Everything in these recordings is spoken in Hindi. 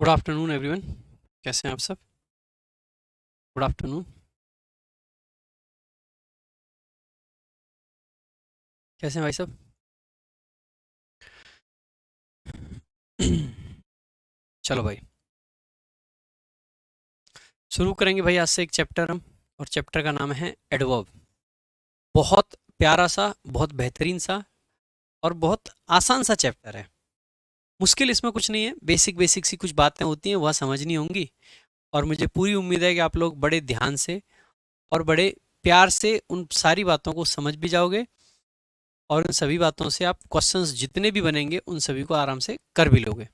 Good afternoon everyone. कैसे हैं आप सब? Good afternoon. कैसे हैं भाई सब? चलो भाई, शुरू करेंगे भाई आज से एक चैप्टर हम। और चैप्टर का नाम है एडवर्ब। बहुत प्यारा सा, बहुत बेहतरीन सा और बहुत आसान सा चैप्टर है। मुश्किल इसमें कुछ नहीं है, बेसिक बेसिक सी कुछ बातें होती हैं वह समझनी होंगी। और मुझे पूरी उम्मीद है कि आप लोग बड़े ध्यान से और बड़े प्यार से उन सारी बातों को समझ भी जाओगे। और उन सभी बातों से आप क्वेश्चंस जितने भी बनेंगे उन सभी को आराम से कर भी लोगे।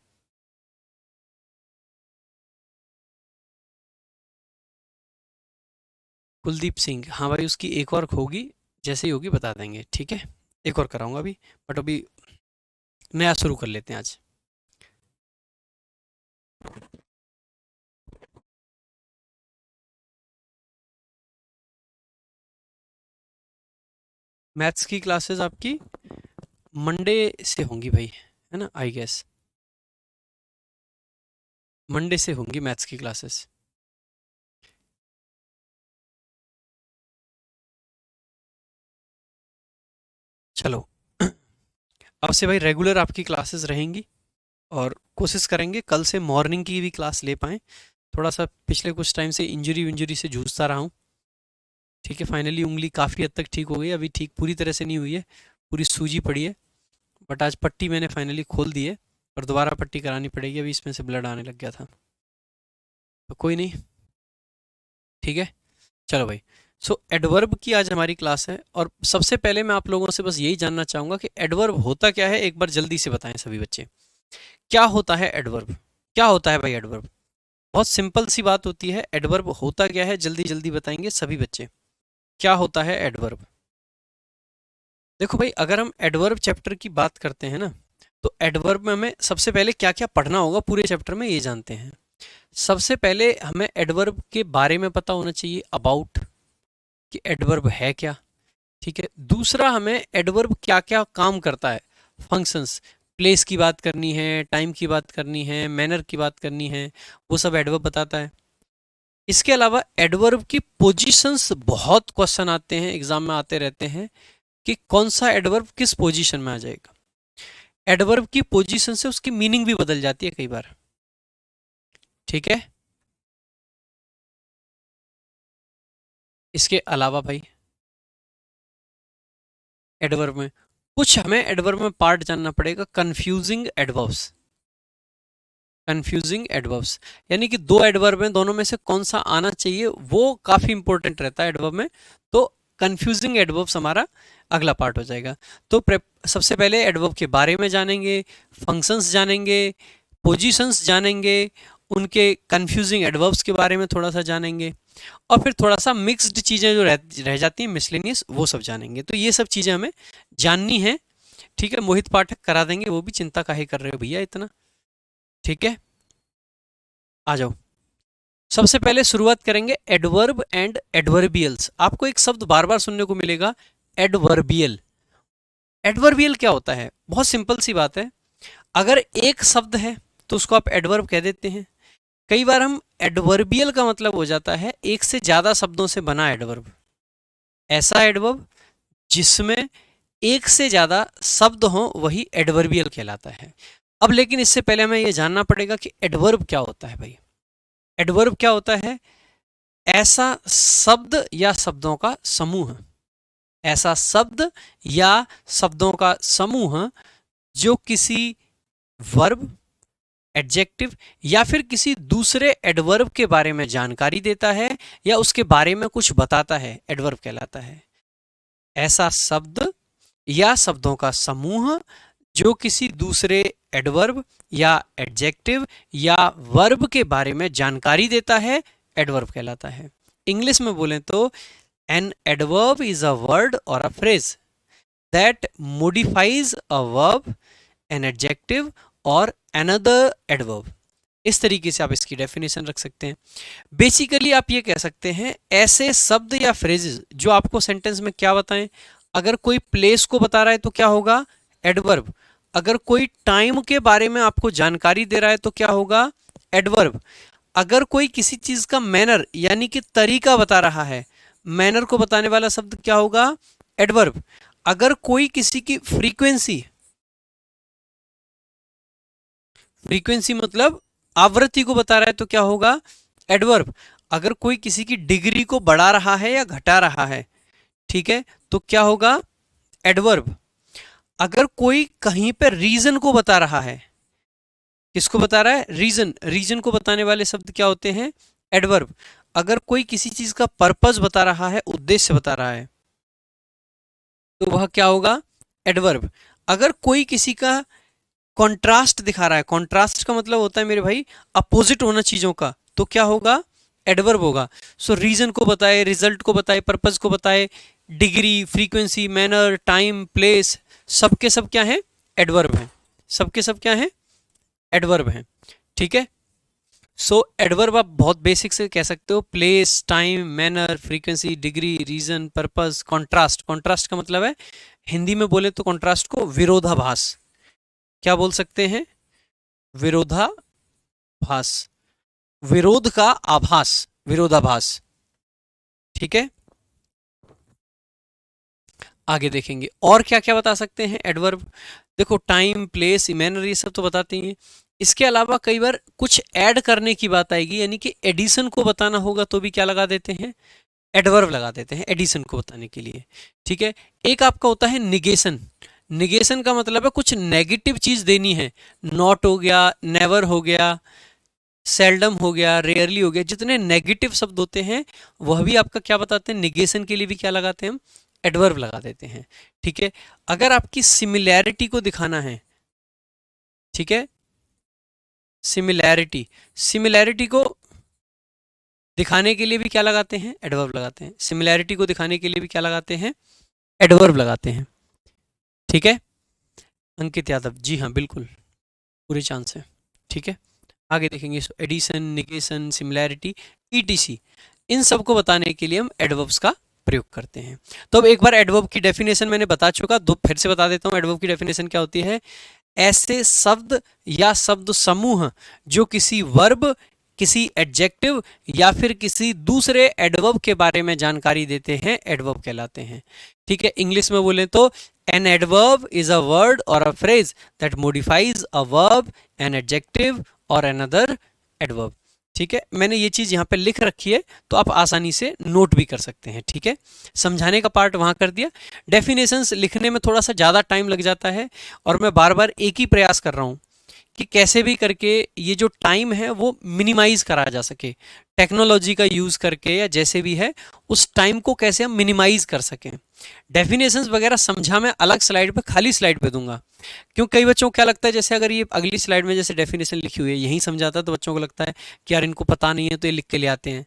कुलदीप सिंह, हाँ भाई, उसकी एक और होगी, जैसे ही होगी बता देंगे, ठीक है। एक और कराऊंगा अभी, बट अभी नया शुरू कर लेते हैं आज। मैथ्स की क्लासेस आपकी मंडे से होंगी भाई, है ना? आई गेस मंडे से होंगी मैथ्स की क्लासेस। चलो, अब से भाई रेगुलर आपकी क्लासेस रहेंगी। और कोशिश करेंगे कल से मॉर्निंग की भी क्लास ले पाएँ। थोड़ा सा पिछले कुछ टाइम से इंजरी विंजरी से जूझता रहा हूँ, ठीक है। फाइनली उंगली काफ़ी हद तक ठीक हो गई, अभी ठीक पूरी तरह से नहीं हुई है, पूरी सूजी पड़ी है। बट आज पट्टी मैंने फाइनली खोल दी है, और दोबारा पट्टी करानी पड़ेगी, अभी इसमें से ब्लड आने लग गया था। तो कोई नहीं, ठीक है। चलो भाई, सो एडवर्ब की आज हमारी क्लास है। और सबसे पहले मैं आप लोगों से बस यही जानना चाहूँगा कि एडवर्ब होता क्या है, एक बार जल्दी से बताएं सभी बच्चे। क्या होता है एडवर्ब? क्या होता है भाई एडवर्ब? बहुत सिंपल सी बात होती है। एडवर्ब होता क्या है, जल्दी जल्दी बताएंगे सभी बच्चे। क्या होता है एडवर्ब? देखो भाई, अगर हम एडवर्ब चैप्टर की बात करते हैं ना, तो एडवर्ब में हमें सबसे पहले क्या क्या पढ़ना होगा पूरे चैप्टर में, ये जानते हैं। सबसे पहले हमें एडवर्ब के बारे में पता होना चाहिए, अबाउट, कि एडवर्ब है क्या, ठीक है। दूसरा, हमें एडवर्ब क्या क्या काम करता है, फंक्शंस, प्लेस की बात करनी है, टाइम की बात करनी है, मैनर की बात करनी है, वो सब एडवर्ब बताता है। इसके अलावा एडवर्ब की पोजीशंस, बहुत क्वेश्चन आते हैं एग्जाम में, आते रहते हैं कि कौन सा एडवर्ब किस पोजीशन में आ जाएगा। एडवर्ब की पोजीशन से उसकी मीनिंग भी बदल जाती है कई बार, ठीक है। इसके अलावा भाई, एडवर्ब में कुछ हमें एडवर्ब में पार्ट जानना पड़ेगा, कंफ्यूजिंग एडवर्ब्स। कंफ्यूजिंग एडवर्ब्स यानी कि दो एडवर्ब हैं, दोनों में से कौन सा आना चाहिए, वो काफी इंपॉर्टेंट रहता है एडवर्ब में। तो कंफ्यूजिंग एडवर्ब्स हमारा अगला पार्ट हो जाएगा। तो सबसे पहले एडवर्ब के बारे में जानेंगे, फंक्शंस जानेंगे, पोजीशंस जानेंगे, उनके कंफ्यूजिंग एडवर्ब्स के बारे में थोड़ा सा जानेंगे, और फिर थोड़ा सा मिक्स्ड चीज़ें जो रह जाती हैं, मिसलेनियस, वो सब जानेंगे। तो ये सब चीज़ें हमें जाननी है, ठीक है। मोहित पाठक करा देंगे, वो भी, चिंता काहे कर रहे हो भैया इतना, ठीक है। आ जाओ, सबसे पहले शुरुआत करेंगे एडवर्ब एंड एडवर्बियल्स। आपको एक शब्द बार बार सुनने को मिलेगा, एडवर्बियल। एडवर्बियल क्या होता है? बहुत सिंपल सी बात है। अगर एक शब्द है तो उसको आप एडवर्ब कह देते हैं। कई बार हम एडवर्बियल का मतलब हो जाता है एक से ज्यादा शब्दों से बना एडवर्ब, ऐसा एडवर्ब जिसमें एक से ज्यादा शब्द हो वही एडवर्बियल कहलाता है। अब लेकिन इससे पहले हमें यह जानना पड़ेगा कि एडवर्ब क्या होता है भाई। एडवर्ब क्या होता है? ऐसा शब्द या शब्दों का समूह, ऐसा शब्द या शब्दों का समूह जो किसी वर्ब, एडजेक्टिव या फिर किसी दूसरे एडवर्ब के बारे में जानकारी देता है या उसके बारे में कुछ बताता है, एडवर्ब कहलाता है। ऐसा शब्द या शब्दों का समूह जो किसी दूसरे एडवर्ब या एडजेक्टिव या वर्ब के बारे में जानकारी देता है, एडवर्ब कहलाता है। इंग्लिश में बोलें तो an adverb is a word और a phrase that modifies a verb, an adjective और अनदर एडवर्ब। इस तरीके से आप इसकी डेफिनेशन रख सकते हैं। बेसिकली आप ये कह सकते हैं ऐसे शब्द या फ्रेजेस जो आपको सेंटेंस में क्या बताएं। अगर कोई प्लेस को बता रहा है तो क्या होगा? एडवर्ब। अगर कोई टाइम के बारे में आपको जानकारी दे रहा है तो क्या होगा? एडवर्ब, अगर कोई किसी चीज का मैनर यानी कि तरीका बता रहा है, मैनर को बताने वाला शब्द क्या होगा? एडवर्ब। अगर कोई किसी की फ्रीक्वेंसी, फ्रीक्वेंसी मतलब आवृत्ति को बता रहा है तो क्या होगा? एडवर्ब। अगर कोई किसी की डिग्री को बढ़ा रहा है या घटा रहा है, ठीक है, तो क्या होगा? एडवर्ब। अगर कोई कहीं पर रीजन को बता रहा है, किसको बता रहा है? रीजन। रीजन को बताने वाले शब्द क्या होते हैं? एडवर्ब। अगर कोई किसी चीज का पर्पस बता रहा है, उद्देश्य बता रहा है, तो वह क्या होगा? एडवर्ब। अगर कोई किसी का कॉन्ट्रास्ट दिखा रहा है, कॉन्ट्रास्ट का मतलब होता है मेरे भाई अपोजिट होना चीजों का, तो क्या होगा? एडवर्ब होगा। सो रीजन को बताए, रिजल्ट को बताए, पर्पस को बताए, degree, frequency, manner, time, place, सबके सब क्या है? एडवर्ब हैं। सबके सब क्या है? एडवर्ब हैं। ठीक है। सो एडवर्ब आप बहुत बेसिक से कह सकते हो, place, time, manner, frequency, degree, reason, purpose, contrast. Contrast का मतलब है, हिंदी में बोले तो कॉन्ट्रास्ट को विरोधाभास, क्या बोल सकते हैं? विरोधाभास, विरोध का आभास, विरोधाभास। ठीक है, आगे देखेंगे और क्या क्या बता सकते हैं एडवर्ब। देखो टाइम, प्लेस, मैनर, ये सब तो बताते ही हैं। इसके अलावा कई बार कुछ ऐड करने की बात आएगी, यानी कि एडिशन को बताना होगा तो भी क्या लगा देते हैं? एडवर्ब लगा देते हैं एडिशन को बताने के लिए। ठीक है। एक आपका होता है निगेशन। निगेशन का मतलब है कुछ नेगेटिव चीज देनी है, नॉट हो गया, नेवर हो गया, सेल्डम हो गया, रेयरली हो गया, जितने नेगेटिव शब्द होते हैं वह भी आपका क्या बताते हैं? निगेशन के लिए भी क्या लगाते हैं हम? एडवर्ब लगा देते हैं। ठीक है। अगर आपकी सिमिलैरिटी को दिखाना है, ठीक है, सिमिलैरिटी, सिमिलैरिटी को दिखाने के लिए भी क्या लगाते हैं? एडवर्ब लगाते हैं। सिमिलैरिटी को दिखाने के लिए भी क्या लगाते हैं? एडवर्ब लगाते हैं। ठीक है। अंकित यादव, जी हाँ बिल्कुल, पूरे चांस है। ठीक है, आगे देखेंगे। एडिशन, निगेशन, सिमिलैरिटी, ईटीसी, इन सबको बताने के लिए हम एडवर्ब्स का प्रयोग करते हैं। तो अब एक बार एडवर्ब की डेफिनेशन मैंने बता चुका, दो फिर से बता देता हूँ। एडवर्ब की डेफिनेशन क्या होती है? ऐसे शब्द या शब्द समूह जो किसी वर्ब, किसी एडजेक्टिव या फिर किसी दूसरे एडवर्ब के बारे में जानकारी देते हैं, एडवर्ब कहलाते हैं। ठीक है, इंग्लिश में बोले तो an adverb is a word और a phrase that modifies a verb, an adjective और अनदर एडवर्ब। ठीक है, मैंने ये चीज यहाँ पे लिख रखी है तो आप आसानी से नोट भी कर सकते हैं। ठीक है, समझाने का पार्ट वहां कर दिया। डेफिनेशंस लिखने में थोड़ा सा ज़्यादा टाइम लग जाता है और मैं बार बार एक ही प्रयास कर रहा हूँ कि कैसे भी करके ये जो टाइम है वो मिनिमाइज करा जा सके, टेक्नोलॉजी का यूज़ करके या जैसे भी है उस टाइम को कैसे हम मिनिमाइज कर सकें। डेफिनेशंस वगैरह समझा मैं अलग स्लाइड पे, खाली स्लाइड पे दूंगा, क्यों कई बच्चों को क्या लगता है जैसे अगर ये अगली स्लाइड में जैसे डेफिनेशन लिखी हुई है यहीं समझाता है तो बच्चों को लगता है कि यार इनको पता नहीं है तो ये लिख के ले आते हैं।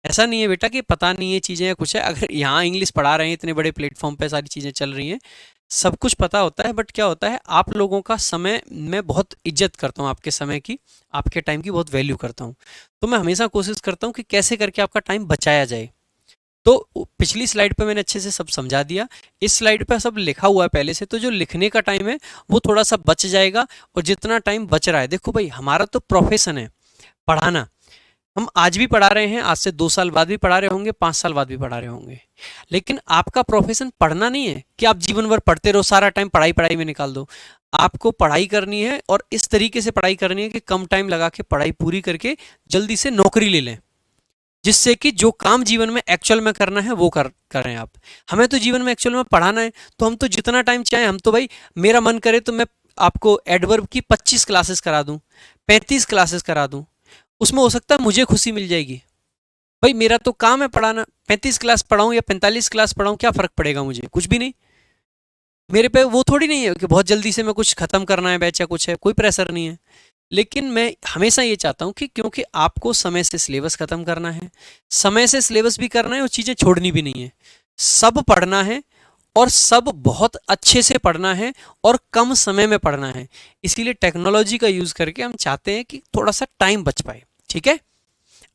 ऐसा नहीं है बेटा कि पता नहीं है चीज़ें या कुछ है। अगर यहाँ इंग्लिश पढ़ा रहे हैं, इतने बड़े प्लेटफॉर्म पे सारी चीज़ें चल रही हैं, सब कुछ पता होता है, बट क्या होता है आप लोगों का समय मैं बहुत इज्जत करता हूँ, आपके समय की, आपके टाइम की बहुत वैल्यू करता हूँ। तो मैं हमेशा कोशिश करता हूँ कि कैसे करके आपका टाइम बचाया जाए। तो पिछली स्लाइड पे मैंने अच्छे से सब समझा दिया, इस स्लाइड पे सब लिखा हुआ है पहले से, तो जो लिखने का टाइम है वो थोड़ा सा बच जाएगा। और जितना टाइम बच रहा है, देखो भाई हमारा तो प्रोफेशन है पढ़ाना, हम आज भी पढ़ा रहे हैं, आज से 2 साल बाद भी पढ़ा रहे होंगे, 5 साल बाद भी पढ़ा रहे होंगे, लेकिन आपका प्रोफेशन पढ़ना नहीं है कि आप जीवन भर पढ़ते रहो, सारा टाइम पढ़ाई पढ़ाई में निकाल दो। आपको पढ़ाई करनी है और इस तरीके से पढ़ाई करनी है कि कम टाइम लगा के पढ़ाई पूरी करके जल्दी से नौकरी ले लें, जिससे कि जो काम जीवन में एक्चुअल में करना है वो करें आप। हमें तो जीवन में एक्चुअल में पढ़ाना है, तो हम तो जितना टाइम चाहे, हम तो भाई मेरा मन करे तो मैं आपको एडवर्ब की 25 क्लासेस करा दूं, 35 क्लासेस करा दूं, उसमें हो सकता है मुझे खुशी मिल जाएगी। भाई मेरा तो काम है पढ़ाना, 35 क्लास पढ़ाऊं या 45 क्लास पढ़ाऊं, क्या फर्क पड़ेगा मुझे? कुछ भी नहीं। मेरे पे वो थोड़ी नहीं है कि बहुत जल्दी से मैं कुछ खत्म करना है बैच या कुछ है, कोई प्रेशर नहीं है। लेकिन मैं हमेशा ये चाहता हूँ कि क्योंकि आपको समय से सिलेबस खत्म करना है, समय से सिलेबस भी करना है और चीज़ें छोड़नी भी नहीं है, सब पढ़ना है और सब बहुत अच्छे से पढ़ना है और कम समय में पढ़ना है। इसीलिए टेक्नोलॉजी का यूज़ करके हम चाहते हैं कि थोड़ा सा टाइम बच पाए। ठीक है,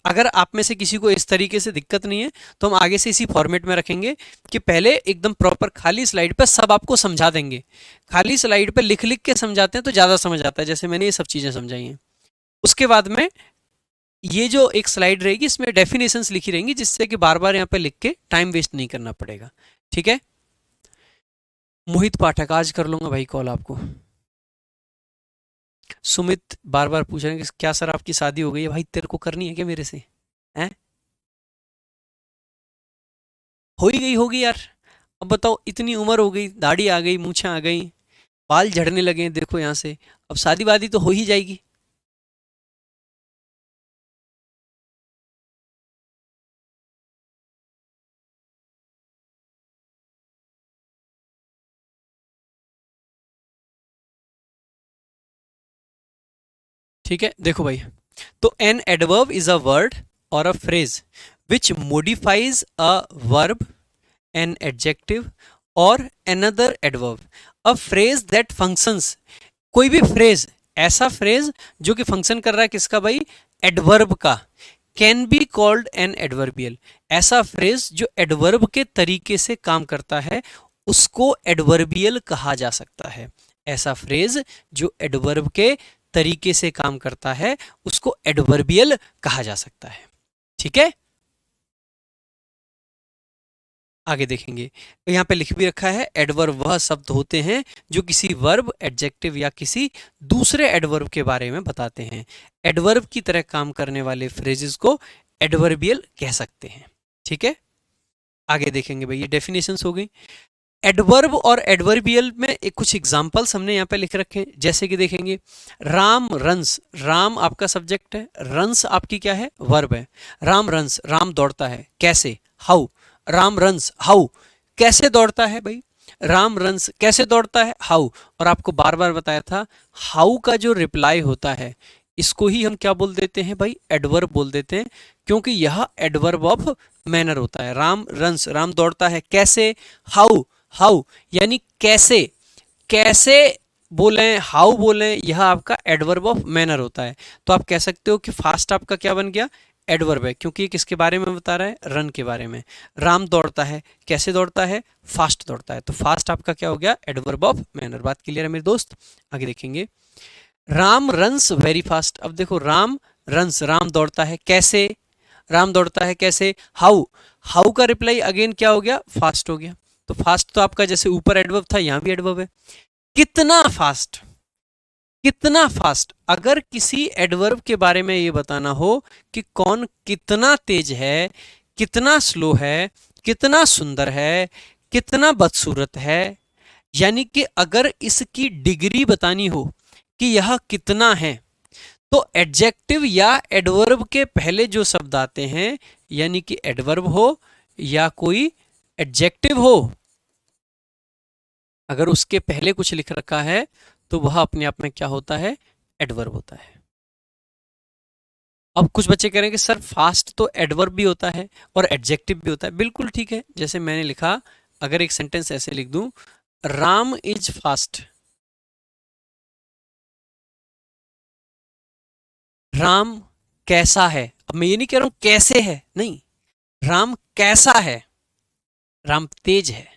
अगर आप में से किसी को इस तरीके से दिक्कत नहीं है तो हम आगे से इसी फॉर्मेट में रखेंगे कि पहले एकदम प्रॉपर खाली स्लाइड पर सब आपको समझा देंगे। खाली स्लाइड पर लिख लिख के समझाते हैं तो ज़्यादा समझ आता है, जैसे मैंने ये सब चीज़ें समझाई हैं। उसके बाद में ये जो एक स्लाइड रहेगी इसमें डेफिनेशंस लिखी रहेंगी, जिससे कि बार बार यहाँ पे लिख के टाइम वेस्ट नहीं करना पड़ेगा। ठीक है, मोहित पाठक आज कर लूंगा भाई कॉल आपको। सुमित बार बार पूछ रहे हैं कि क्या सर आपकी शादी हो गई है? भाई तेरे को करनी है क्या मेरे से? हैं? हो ही गई होगी यार। अब बताओ, इतनी उम्र हो गई, दाढ़ी आ गई, मूछें आ गई, बाल झड़ने लगे हैं देखो यहाँ से, अब शादी वादी तो हो ही जाएगी। ठीक है, देखो भाई, तो an adverb is a word और a phrase which modifies a verb, an adjective और another adverb, a phrase that functions, कोई भी फ्रेज, ऐसा फ्रेज जो कि फंक्शन कर रहा है किसका भाई? एडवर्ब का, can be called an adverbial. ऐसा फ्रेज जो एडवर्ब के तरीके से काम करता है उसको एडवर्बियल कहा जा सकता है। ऐसा फ्रेज जो एडवर्ब के तरीके से काम करता है उसको एडवर्बियल कहा जा सकता है। ठीक है, आगे देखेंगे तो यहाँ पे लिख भी रखा है, एडवर्ब वह शब्द होते हैं जो किसी वर्ब, एडजेक्टिव या किसी दूसरे एडवर्ब के बारे में बताते हैं। एडवर्ब की तरह काम करने वाले फ्रेजेस को एडवर्बियल कह सकते हैं। ठीक है, आगे देखेंगे भाई, ये डेफिनेशंस हो गई। एडवर्ब और एडवर्बियल में एक कुछ एग्जांपल्स हमने यहाँ पे लिख रखे हैं, जैसे कि देखेंगे, राम रन्स, राम आपका सब्जेक्ट है, रन्स आपकी क्या है? वर्ब है। राम रन्स, राम दौड़ता है, कैसे? हाउ। राम रन्स हाउ, कैसे दौड़ता है भाई? राम रन्स कैसे दौड़ता है? हाउ। और आपको बार बार बताया था, हाउ का जो रिप्लाई होता है इसको ही हम क्या बोल देते हैं भाई? एडवर्ब बोल देते हैं, क्योंकि यह एडवर्ब ऑफ मैनर होता है। राम रन्स, राम दौड़ता है, कैसे? हाउ। हाउ यानी कैसे, कैसे बोले, हाउ बोले, यह आपका एडवर्ब ऑफ मैनर होता है। तो आप कह सकते हो कि फास्ट आपका क्या बन गया? एडवर्ब है, क्योंकि ये किसके बारे में बता रहा है? रन के बारे में। राम दौड़ता है, कैसे दौड़ता है? फास्ट दौड़ता है, तो फास्ट आपका क्या हो गया? Adverb of manner. बात क्लियर है मेरे दोस्त? आगे देखेंगे, राम रन्स वेरी फास्ट। अब देखो, राम रन्स, राम दौड़ता है, कैसे? राम दौड़ता है कैसे? हाउ। हाउ का रिप्लाई अगेन क्या हो गया? फास्ट हो गया। तो फास्ट तो आपका जैसे ऊपर एडवर्ब था, यहां भी एडवर्ब है। कितना फास्ट, कितना फास्ट, अगर किसी एडवर्ब के बारे में ये बताना हो कि कौन कितना तेज है, कितना स्लो है, कितना सुंदर है, कितना बदसूरत है, यानी कि अगर इसकी डिग्री बतानी हो कि यह कितना है, तो एडजेक्टिव या एडवर्ब के पहले जो शब्द आते हैं, यानी कि एडवर्ब हो या कोई एडजेक्टिव हो, अगर उसके पहले कुछ लिख रखा है तो वह अपने आप में क्या होता है? एडवर्ब होता है। अब कुछ बच्चे कह रहे हैं कि सर फास्ट तो एडवर्ब भी होता है और एडजेक्टिव भी होता है। बिल्कुल ठीक है, जैसे मैंने लिखा, अगर एक सेंटेंस ऐसे लिख दूं, राम इज फास्ट, राम कैसा है। अब मैं ये नहीं कह रहा हूं कैसे है, नहीं, राम कैसा है? राम तेज है,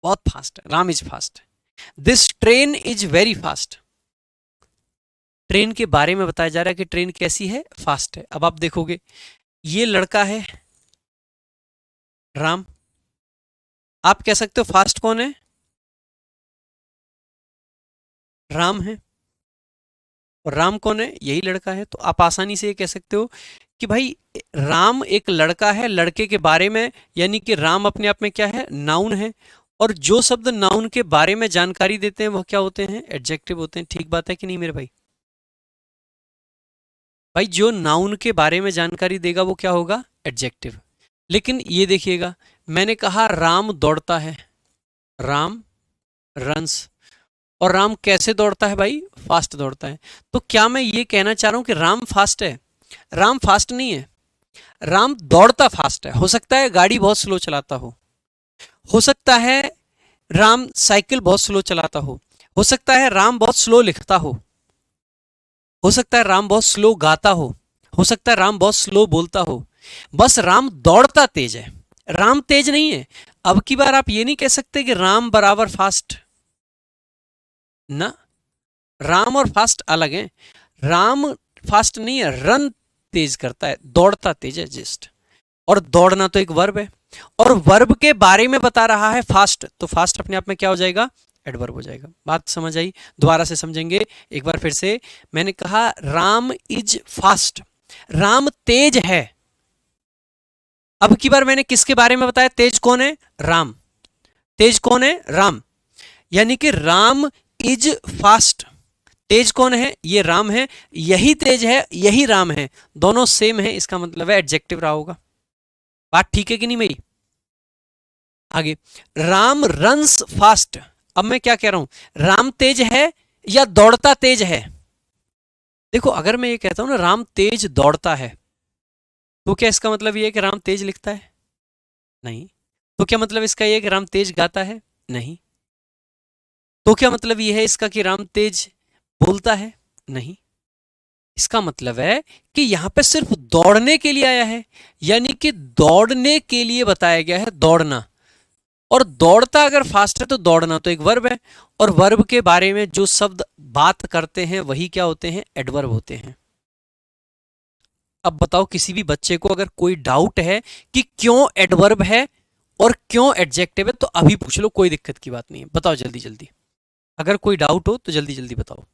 बहुत फास्ट है, Ram is fast. This train is very fast, train के बारे में बताया जा रहा है कि ट्रेन कैसी है? फास्ट है। अब आप देखोगे, ये लड़का है राम, आप कह सकते हो फास्ट कौन है? राम है। और राम कौन है? यही लड़का है। तो आप आसानी से ये कह सकते हो कि भाई राम एक लड़का है, लड़के के बारे में, यानी कि राम अपने आप में क्या है? नाउन है। और जो शब्द नाउन के बारे में जानकारी देते हैं वह क्या होते हैं? एडजेक्टिव होते हैं। ठीक बात है कि नहीं मेरे भाई? भाई जो नाउन के बारे में जानकारी देगा वो क्या होगा? एडजेक्टिव। लेकिन ये देखिएगा, मैंने कहा राम दौड़ता है, राम रन्स, और राम कैसे दौड़ता है भाई? फास्ट दौड़ता है। तो क्या मैं ये कहना चाह रहा हूं कि राम फास्ट है? राम फास्ट नहीं है, राम दौड़ता फास्ट है। हो सकता है गाड़ी बहुत स्लो चलाता हो सकता है राम साइकिल बहुत स्लो चलाता हो सकता है राम बहुत स्लो लिखता हो सकता है राम बहुत स्लो गाता हो सकता है राम बहुत स्लो बोलता हो, बस राम दौड़ता तेज है, राम तेज नहीं है। अब की बार आप ये नहीं कह सकते कि राम बराबर फास्ट ना, राम और फास्ट अलग हैं। राम फास्ट नहीं है, रन तेज करता है, दौड़ता तेज है जस्ट। और दौड़ना तो एक वर्ब है, और वर्ब के बारे में बता रहा है फास्ट, तो फास्ट अपने आप में क्या हो जाएगा, एडवर्ब हो जाएगा। बात समझ आई? दोबारा से समझेंगे एक बार फिर से। मैंने कहा राम इज फास्ट, राम तेज है। अब की बार मैंने किसके बारे में बताया, तेज कौन है, राम। तेज कौन है, राम। यानी कि राम इज फास्ट, तेज कौन है, ये राम है, यही तेज है, यही राम है, दोनों सेम है, इसका मतलब है एडजेक्टिव रहा होगा। बात ठीक है कि नहीं मेरी? आगे, राम रन्स फास्ट। अब मैं क्या कह रहा हूं, राम तेज है या दौड़ता तेज है? देखो अगर मैं ये कहता हूं ना राम तेज दौड़ता है, तो क्या इसका मतलब ये है कि राम तेज लिखता है? नहीं। तो क्या मतलब इसका ये है कि राम तेज गाता है? नहीं। तो क्या मतलब ये है इसका कि राम तेज बोलता है? नहीं। इसका मतलब है कि यहां पे सिर्फ दौड़ने के लिए आया है, यानी कि दौड़ने के लिए बताया गया है, दौड़ना। और दौड़ता अगर फास्ट है तो दौड़ना तो एक वर्ब है, और वर्ब के बारे में जो शब्द बात करते हैं वही क्या होते हैं, एडवर्ब होते हैं। अब बताओ किसी भी बच्चे को अगर कोई डाउट है कि क्यों एडवर्ब है और क्यों एडजेक्टिव है, तो अभी पूछ लो, कोई दिक्कत की बात नहीं है, बताओ जल्दी जल्दी। अगर कोई डाउट हो तो जल्दी जल्दी बताओ।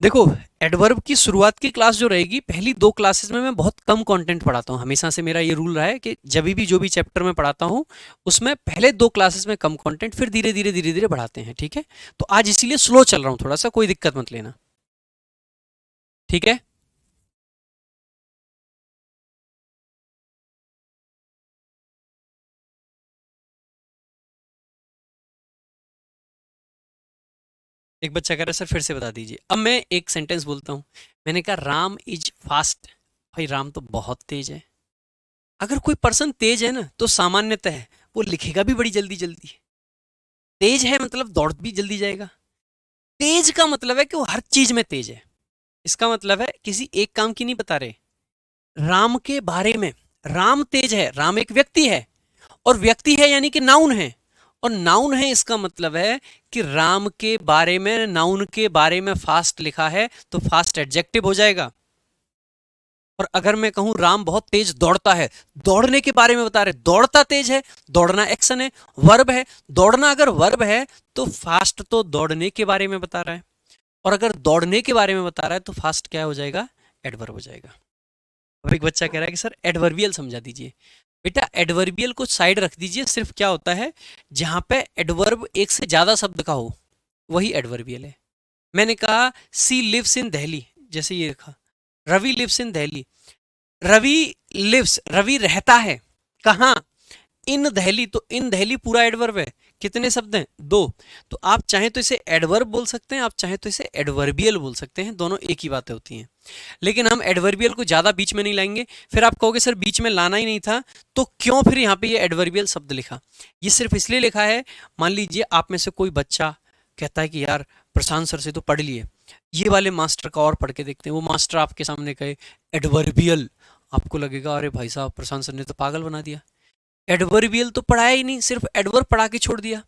देखो, एडवर्ब की शुरुआत की क्लास जो रहेगी, पहली 2 क्लासेस में मैं बहुत कम कंटेंट पढ़ाता हूँ। हमेशा से मेरा ये रूल रहा है कि जब भी जो भी चैप्टर में पढ़ाता हूँ उसमें पहले 2 क्लासेस में कम कंटेंट, फिर धीरे धीरे धीरे धीरे बढ़ाते हैं, ठीक है? तो आज इसीलिए स्लो चल रहा हूँ थोड़ा सा, कोई दिक्कत मत लेना, ठीक है? एक बच्चा कह रहा है सर फिर से बता दीजिए। अब मैं एक सेंटेंस बोलता हूँ, मैंने कहा राम इज फास्ट। भाई राम तो बहुत तेज है। अगर कोई पर्सन तेज है ना तो सामान्यतः है वो लिखेगा भी बड़ी जल्दी जल्दी। तेज है मतलब दौड़ भी जल्दी जाएगा। तेज का मतलब है कि वो हर चीज में तेज है। इसका मतलब है किसी एक काम की नहीं बता रहे, राम के बारे में। राम तेज है, राम एक व्यक्ति है, और व्यक्ति है यानी कि नाउन है, और नाउन है इसका मतलब है कि राम के बारे में, नाउन के बारे में फास्ट लिखा है तो फास्ट एडजेक्टिव हो जाएगा। और अगर मैं कहूं राम बहुत तेज दौड़ता है, दौड़ने के बारे में बता रहे, दौड़ता तेज है, दौड़ना एक्शन है, वर्ब है। दौड़ना अगर वर्ब है तो फास्ट तो दौड़ने के बारे में बता रहा है, और अगर दौड़ने के बारे में बता रहा है तो फास्ट क्या हो जाएगा, एडवर्ब हो जाएगा। अब एक बच्चा कह रहा है कि सर एडवर्बियल समझा दीजिए। बेटा एडवर्बियल को साइड रख दीजिए, सिर्फ क्या होता है जहां पे एडवर्ब एक से ज्यादा शब्द का हो वही एडवर्बियल है। मैंने कहा सी लिव्स इन दिल्ली, जैसे ये लिखा Ravi lives in Delhi. Ravi lives, Ravi रहता है कहाँ, इन दिल्ली, तो इन दिल्ली पूरा एडवर्ब है। कितने शब्द हैं, 2। तो आप चाहें तो इसे एडवर्ब बोल सकते हैं, आप चाहें तो इसे एडवर्बियल बोल सकते हैं, दोनों एक ही बातें होती हैं। लेकिन हम एडवर्बियल को ज्यादा बीच में नहीं लाएंगे। फिर आप कहोगे सर बीच में लाना ही नहीं था, तो क्यों फिर यहाँ पे ये एडवर्बियल शब्द लिखा? ये सिर्फ इसलिए लिखा है, मान लीजिए आप में से कोई बच्चा कहता है कि यार प्रशांत सर से तो पढ़ लिए, ये वाले मास्टर का और पढ़ के देखते हैं। वो मास्टर आपके सामने कहे एडवर्बियल, आपको लगेगा अरे भाई साहब प्रशांत सर ने तो पागल बना दिया, एडवर्बियल तो पढ़ाया ही नहीं, सिर्फ एडवर्ब पढ़ा के छोड़ दिया।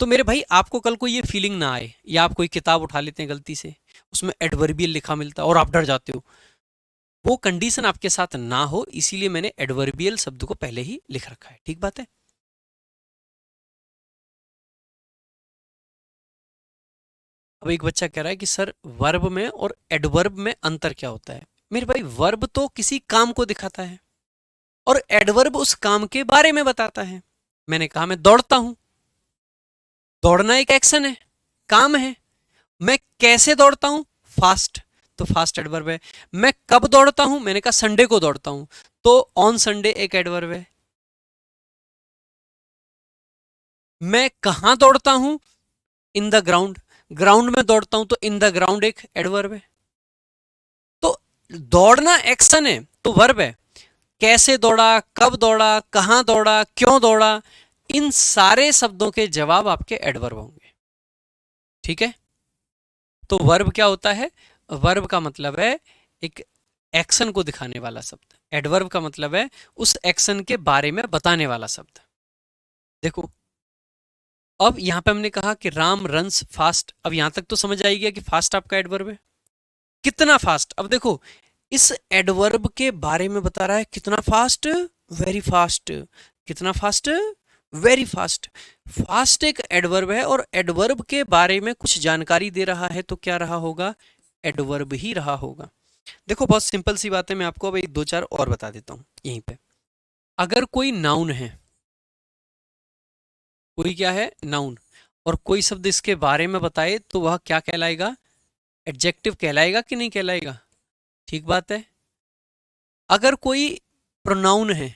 तो मेरे भाई आपको कल को ये फीलिंग ना आए, या आप कोई किताब उठा लेते हैं गलती से, उसमें एडवर्बियल लिखा मिलता है और आप डर जाते हो, वो कंडीशन आपके साथ ना हो, इसीलिए मैंने एडवर्बियल शब्द को पहले ही लिख रखा है। ठीक बात है? अब एक बच्चा कह रहा है कि सर वर्ब में और एडवर्ब में अंतर क्या होता है? मेरे भाई वर्ब तो किसी काम को दिखाता है, और एडवर्ब उस काम के बारे में बताता है। मैंने कहा मैं दौड़ता हूं, दौड़ना एक एक्शन है, काम है। मैं कैसे दौड़ता हूं, फास्ट, तो फास्ट एडवर्ब है। मैं कब दौड़ता हूं, मैंने कहा संडे को दौड़ता हूं, तो ऑन संडे एक एडवर्ब है। मैं कहां दौड़ता हूं, इन द ग्राउंड, ग्राउंड में दौड़ता हूं तो इन द ग्राउंड एक एडवर्ब है। तो दौड़ना एक्शन है तो वर्ब है। कैसे दौड़ा, कब दौड़ा, कहां दौड़ा, क्यों दौड़ा, इन सारे शब्दों के जवाब आपके एडवर्ब होंगे। ठीक है? तो वर्ब क्या होता है, वर्ब का मतलब है एक एक्शन को दिखाने वाला शब्द, एडवर्ब का मतलब है उस एक्शन के बारे में बताने वाला शब्द। देखो अब यहां पे हमने कहा कि राम रन्स फास्ट, अब यहां तक तो समझ आई गया कि फास्ट आपका एडवर्ब है। कितना फास्ट। अब देखो इस एडवर्ब के बारे में बता रहा है कितना फास्ट, वेरी फास्ट। कितना फास्ट, वेरी फास्ट। फास्ट एक एडवर्ब है और एडवर्ब के बारे में कुछ जानकारी दे रहा है तो क्या रहा होगा, एडवर्ब ही रहा होगा। देखो बहुत सिंपल सी बात है, मैं आपको अब एक दो चार और बता देता हूं यहीं पे। अगर कोई नाउन है, कोई क्या है, नाउन, और कोई शब्द इसके बारे में बताए तो वह क्या कहलाएगा, एडजेक्टिव कहलाएगा कि नहीं कहलाएगा, ठीक बात है। अगर कोई प्रोनाउन है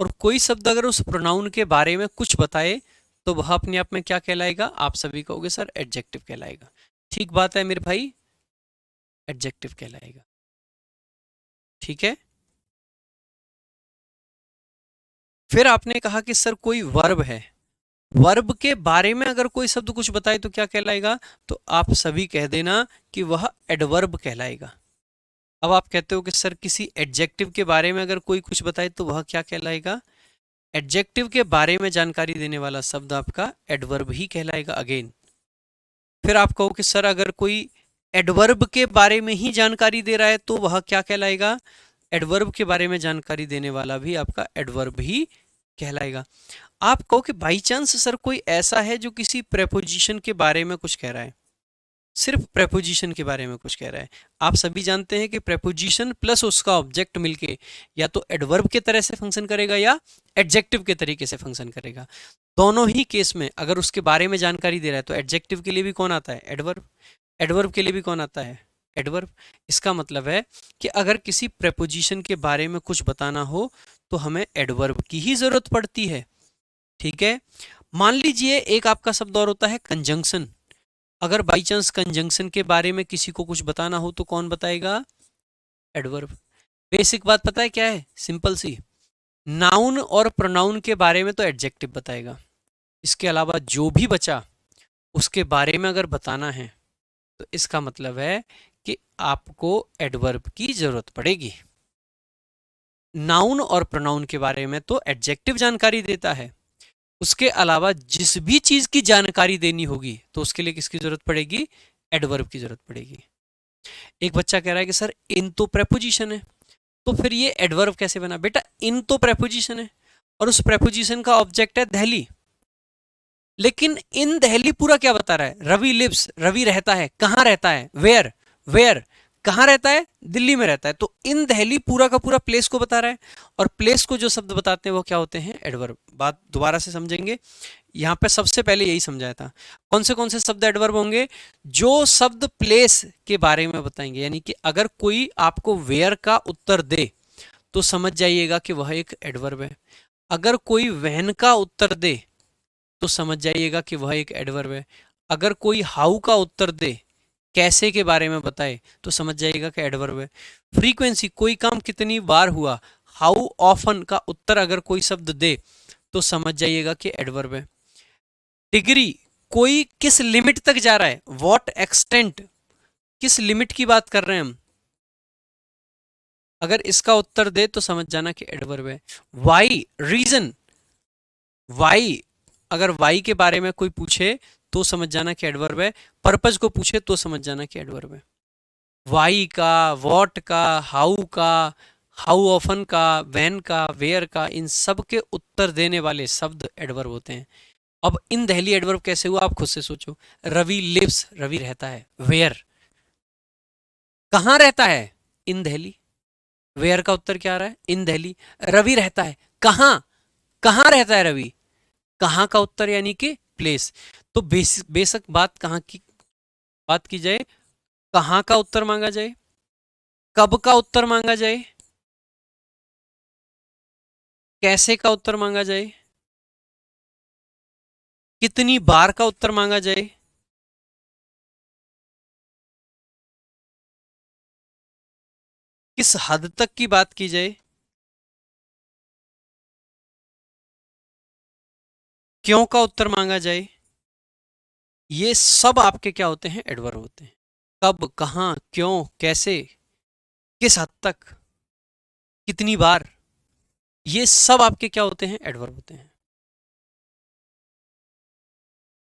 और कोई शब्द अगर उस प्रोनाउन के बारे में कुछ बताए तो वह अपने आप में क्या कहलाएगा, आप सभी कहोगे सर एडजेक्टिव कहलाएगा। ठीक बात है मेरे भाई, एडजेक्टिव कहलाएगा। ठीक है। फिर आपने कहा कि सर कोई वर्ब है, वर्ब के बारे में अगर कोई शब्द कुछ बताए तो क्या कहलाएगा, तो आप सभी कह देना कि वह एडवर्ब कहलाएगा। अब आप कहते हो कि सर किसी एडजेक्टिव के बारे में अगर कोई कुछ बताए तो वह क्या कहलाएगा, एडजेक्टिव के बारे में जानकारी देने वाला शब्द आपका एडवर्ब ही कहलाएगा अगेन। फिर आप कहो कि सर अगर कोई एडवर्ब के बारे में ही जानकारी दे रहा है तो वह क्या कहलाएगा, एडवर्ब के बारे में जानकारी देने वाला भी आपका एडवर्ब ही कहलाएगा। आप कहो कि बाई चांस सर कोई ऐसा है जो किसी प्रेपोजिशन के बारे में कुछ कह रहा है, सिर्फ प्रेपोजिशन के बारे में कुछ कह रहा है। आप सभी जानते हैं कि प्रेपोजिशन प्लस उसका ऑब्जेक्ट मिलके या तो एडवर्ब के तरह से फंक्शन करेगा या एडजेक्टिव के तरीके से फंक्शन करेगा। दोनों ही केस में अगर उसके बारे में जानकारी दे रहा है तो एडजेक्टिव के लिए भी कौन आता है, एडवर्ब। एडवर्ब के लिए भी कौन आता है, एडवर्ब। इसका मतलब है कि अगर किसी प्रेपोजिशन के बारे में कुछ बताना हो तो हमें एडवर्ब की ही जरूरत पड़ती है। ठीक है। मान लीजिए एक आपका शब्द और होता है कंजंक्शन। अगर बाई चांस कंजंक्शन के बारे में किसी को कुछ बताना हो तो कौन बताएगा, एडवर्ब। बेसिक बात पता है क्या है, सिंपल सी, नाउन और प्रोनाउन के बारे में तो एडजेक्टिव बताएगा, इसके अलावा जो भी बचा उसके बारे में अगर बताना है तो इसका मतलब है कि आपको एडवर्ब की जरूरत पड़ेगी। नाउन और प्रोनाउन के बारे में तो एडजेक्टिव जानकारी देता है, उसके अलावा जिस भी चीज की जानकारी देनी होगी तो उसके लिए किसकी जरूरत पड़ेगी, एडवर्ब की जरूरत पड़ेगी। एक बच्चा कह रहा है कि सर इन तो प्रेपोजिशन है, तो फिर ये एडवर्ब कैसे बना, बेटा इन तो प्रेपोजिशन है और उस प्रेपोजिशन का ऑब्जेक्ट है दहली, लेकिन इन दहली पूरा क्या बता रहा है, रवि लिव्स, रवि रहता है, कहां रहता है, वेयर, वेयर कहां रहता है, दिल्ली में रहता है। तो इन दहली पूरा का पूरा प्लेस को बता रहा है और प्लेस को जो शब्द बताते हैं वो क्या होते हैं, एडवर्ब। बात दोबारा से समझेंगे, यहां पे सबसे पहले यही समझाया था। कौन से शब्द एडवर्ब होंगे, जो शब्द प्लेस के बारे में बताएंगे। यानी कि अगर कोई आपको वेयर का उत्तर दे तो समझ जाइएगा कि वह एक एडवर्ब है। अगर कोई वहन का उत्तर दे तो समझ जाइएगा कि वह एक एडवर्ब है। अगर कोई हाउ का उत्तर दे, कैसे के बारे में बताए, तो समझ जाइएगा कि एडवर्ब है। फ्रीक्वेंसी, कोई काम कितनी बार हुआ, हाउ ऑफन का उत्तर अगर कोई शब्द दे तो समझ जाइएगा कि एडवर्ब है। डिग्री, कोई किस लिमिट तक जा रहा है, व्हाट एक्सटेंट, किस लिमिट की बात कर रहे हैं हम, अगर इसका उत्तर दे तो समझ जाना कि एडवर्ब है। वाई, रीजन, वाई, अगर वाई के बारे में कोई पूछे तो समझ जाना कि एडवर्ब है। पर्पज को पूछे तो समझ जाना कि एडवर्ब है। वाई का, वॉट का, हाउ का, हाउ ऑफन का, व्हेन का, वेयर का, इन सब के उत्तर देने वाले शब्द एडवर्ब होते हैं। अब इन दहली एडवर्ब कैसे हुआ आप खुद से सोचो। रवि लिव्स, रवि रहता है, वेयर कहां रहता है, इन दहली, वेयर का उत्तर क्या आ रहा है, इन दहली। रवि रहता है कहां, कहां रहता है रवि, कहां का उत्तर यानी कि प्लेस। तो बेशक बात कहां की बात की जाए, कहां का उत्तर मांगा जाए, कब का उत्तर मांगा जाए, कैसे का उत्तर मांगा जाए, कितनी बार का उत्तर मांगा जाए, किस हद तक की बात की जाए, क्यों का उत्तर मांगा जाए, ये सब आपके क्या होते हैं, एडवर्ब होते हैं। कब, कहां, क्यों, कैसे, किस हद तक, कितनी बार, ये सब आपके क्या होते हैं, एडवर्ब होते हैं।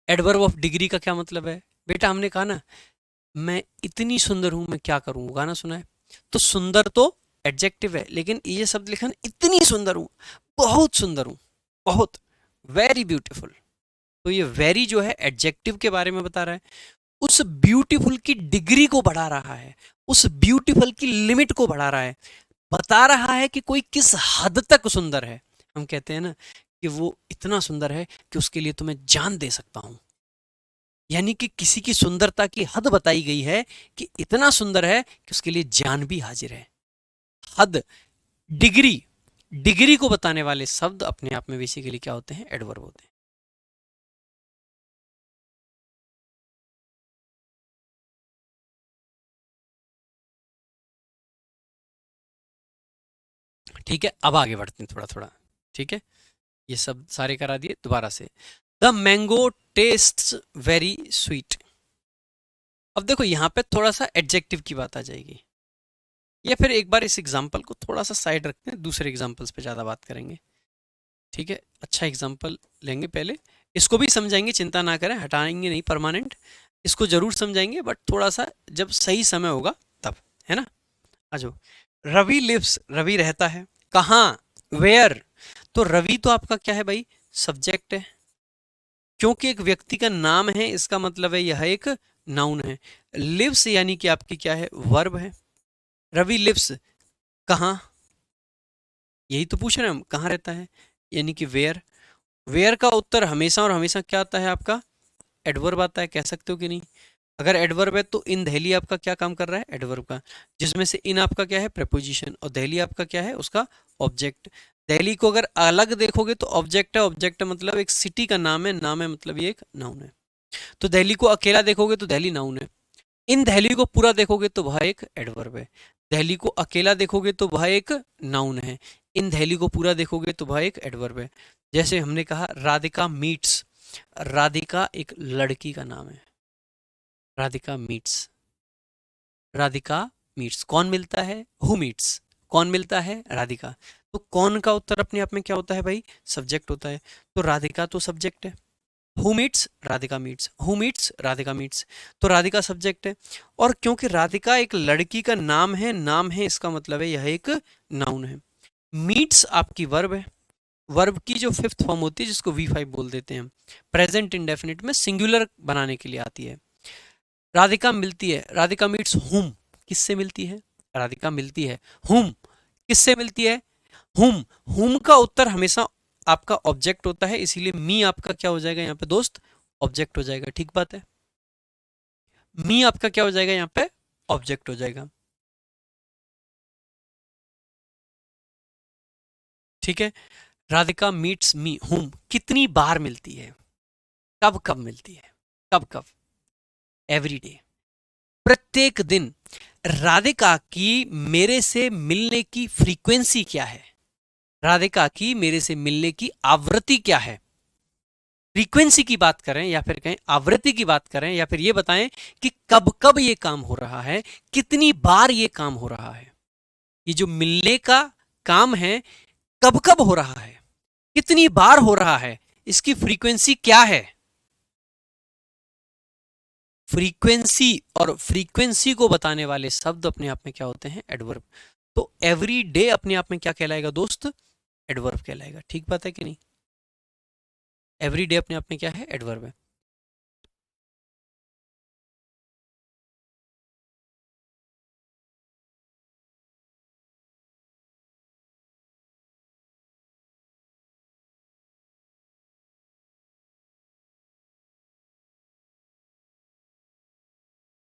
एडवर्ब ऑफ डिग्री का क्या मतलब है, बेटा हमने कहा ना मैं इतनी सुंदर हूं, मैं क्या करूं, वो गाना सुना है। तो सुंदर तो एडजेक्टिव है, लेकिन ये शब्द लिखा ना, इतनी सुंदर हूं, बहुत सुंदर हूं, बहुत, वेरी ब्यूटीफुल। तो ये वेरी जो है एडजेक्टिव के बारे में बता रहा है, उस ब्यूटीफुल की डिग्री को बढ़ा रहा है, उस ब्यूटीफुल की लिमिट को बढ़ा रहा है, बता रहा है कि कोई किस हद तक सुंदर है। हम कहते हैं ना कि वो इतना सुंदर है कि उसके लिए तो मैं जान दे सकता हूं। यानी कि किसी की सुंदरता की हद बताई गई है कि इतना सुंदर है कि उसके लिए जान भी हाजिर है। हद, डिग्री, डिग्री को बताने वाले शब्द अपने आप में बेसिकली क्या होते हैं, एडवर्ब होते हैं। ठीक है, अब आगे बढ़ते हैं थोड़ा थोड़ा। ठीक है, ये सब सारे करा दिए दोबारा से। The mango test very sweet. अब देखो यहां पे थोड़ा सा एडजेक्टिव की बात आ जाएगी, या फिर एक बार इस एग्जाम्पल को थोड़ा सा साइड रखते हैं, दूसरे एग्जाम्पल्स पे ज्यादा बात करेंगे। ठीक है, अच्छा एग्जाम्पल लेंगे पहले, इसको भी समझाएंगे, चिंता ना करें, हटाएंगे नहीं परमानेंट, इसको जरूर समझाएंगे, बट थोड़ा सा जब सही समय होगा तब, है ना। आ जाओ। रवि लिव्स, रवि रहता है कहाँ, वेयर। तो रवि तो आपका क्या है भाई, सब्जेक्ट है, क्योंकि एक व्यक्ति का नाम है, इसका मतलब है यह एक नाउन है। लिव्स यानी कि आपकी क्या है, वर्ब है। रवि लिव्स कहाँ, यही तो पूछ रहे हैं हम, कहाँ रहता है, यानी कि वेयर। वेयर का उत्तर हमेशा और हमेशा क्या आता है आपका, एडवर्ब आता है, कह सकते हो कि नहीं। अगर एडवर्ब है तो इन दहली आपका क्या काम कर रहा है, एडवर्ब का, जिसमें से इन आपका क्या है, प्रेपोजिशन, और दहली आपका क्या है, उसका ऑब्जेक्ट। दहली को अगर अलग देखोगे तो ऑब्जेक्ट है, ऑब्जेक्ट मतलब एक सिटी का नाम है, नाम है मतलब ये एक नाउन है। तो दहली को अकेला देखोगे तो दहली नाउन है, इन दहली को पूरा देखोगे तो वह एक एडवर्ब है। दहली को अकेला देखोगे तो वह एक नाउन है, इन दहली को पूरा देखोगे तो वह एक एडवर्ब है। जैसे हमने कहा राधिका मीट्स, राधिका एक लड़की का नाम है, राधिका मीट्स, राधिका मीट्स, कौन मिलता है, हु मीट्स, कौन मिलता है, राधिका। तो कौन का उत्तर अपने आप में क्या होता है भाई, सब्जेक्ट होता है। तो राधिका तो सब्जेक्ट है, who meets, Radhika meets, who meets, Radhika meets. तो राधिका सब्जेक्ट है, और क्योंकि राधिका एक लड़की का नाम है, नाम है इसका मतलब है यह एक नाउन है। मीट्स आपकी वर्ब है, वर्ब की जो फिफ्थ फॉर्म होती है जिसको V5 बोल देते हैं, प्रेजेंट इंडेफिनिट में सिंगुलर बनाने के लिए आती है। राधिका मिलती है, राधिका मीट्स हुम, किससे मिलती है, राधिका मिलती है हुम, किससे मिलती है, हुम। हुम का उत्तर हमेशा आपका ऑब्जेक्ट होता है, इसीलिए मी आपका क्या हो जाएगा यहाँ पे दोस्त, ऑब्जेक्ट हो जाएगा। ठीक बात है, मी आपका क्या हो जाएगा यहाँ पे, ऑब्जेक्ट हो जाएगा। ठीक है, राधिका मीट्स मी हुम कितनी बार मिलती है, कब कब मिलती है, कब कब, एवरी डे, प्रत्येक दिन। राधिका की मेरे से मिलने की फ्रीक्वेंसी क्या है, राधिका की मेरे से मिलने की आवृत्ति क्या है। फ्रीक्वेंसी की बात करें या फिर कहें आवृत्ति की बात करें, या फिर ये बताएं कि कब कब ये काम हो रहा है, कितनी बार ये काम हो रहा है। ये जो मिलने का काम है, कब कब हो रहा है, कितनी बार हो रहा है, इसकी फ्रीक्वेंसी क्या है। फ्रीक्वेंसी और फ्रीक्वेंसी को बताने वाले शब्द अपने आप में क्या होते हैं, एडवर्ब। तो एवरी डे अपने आप में क्या कहलाएगा दोस्त, एडवर्ब कहलाएगा। ठीक बात है कि नहीं, एवरी डे अपने आप में क्या है, एडवर्ब है।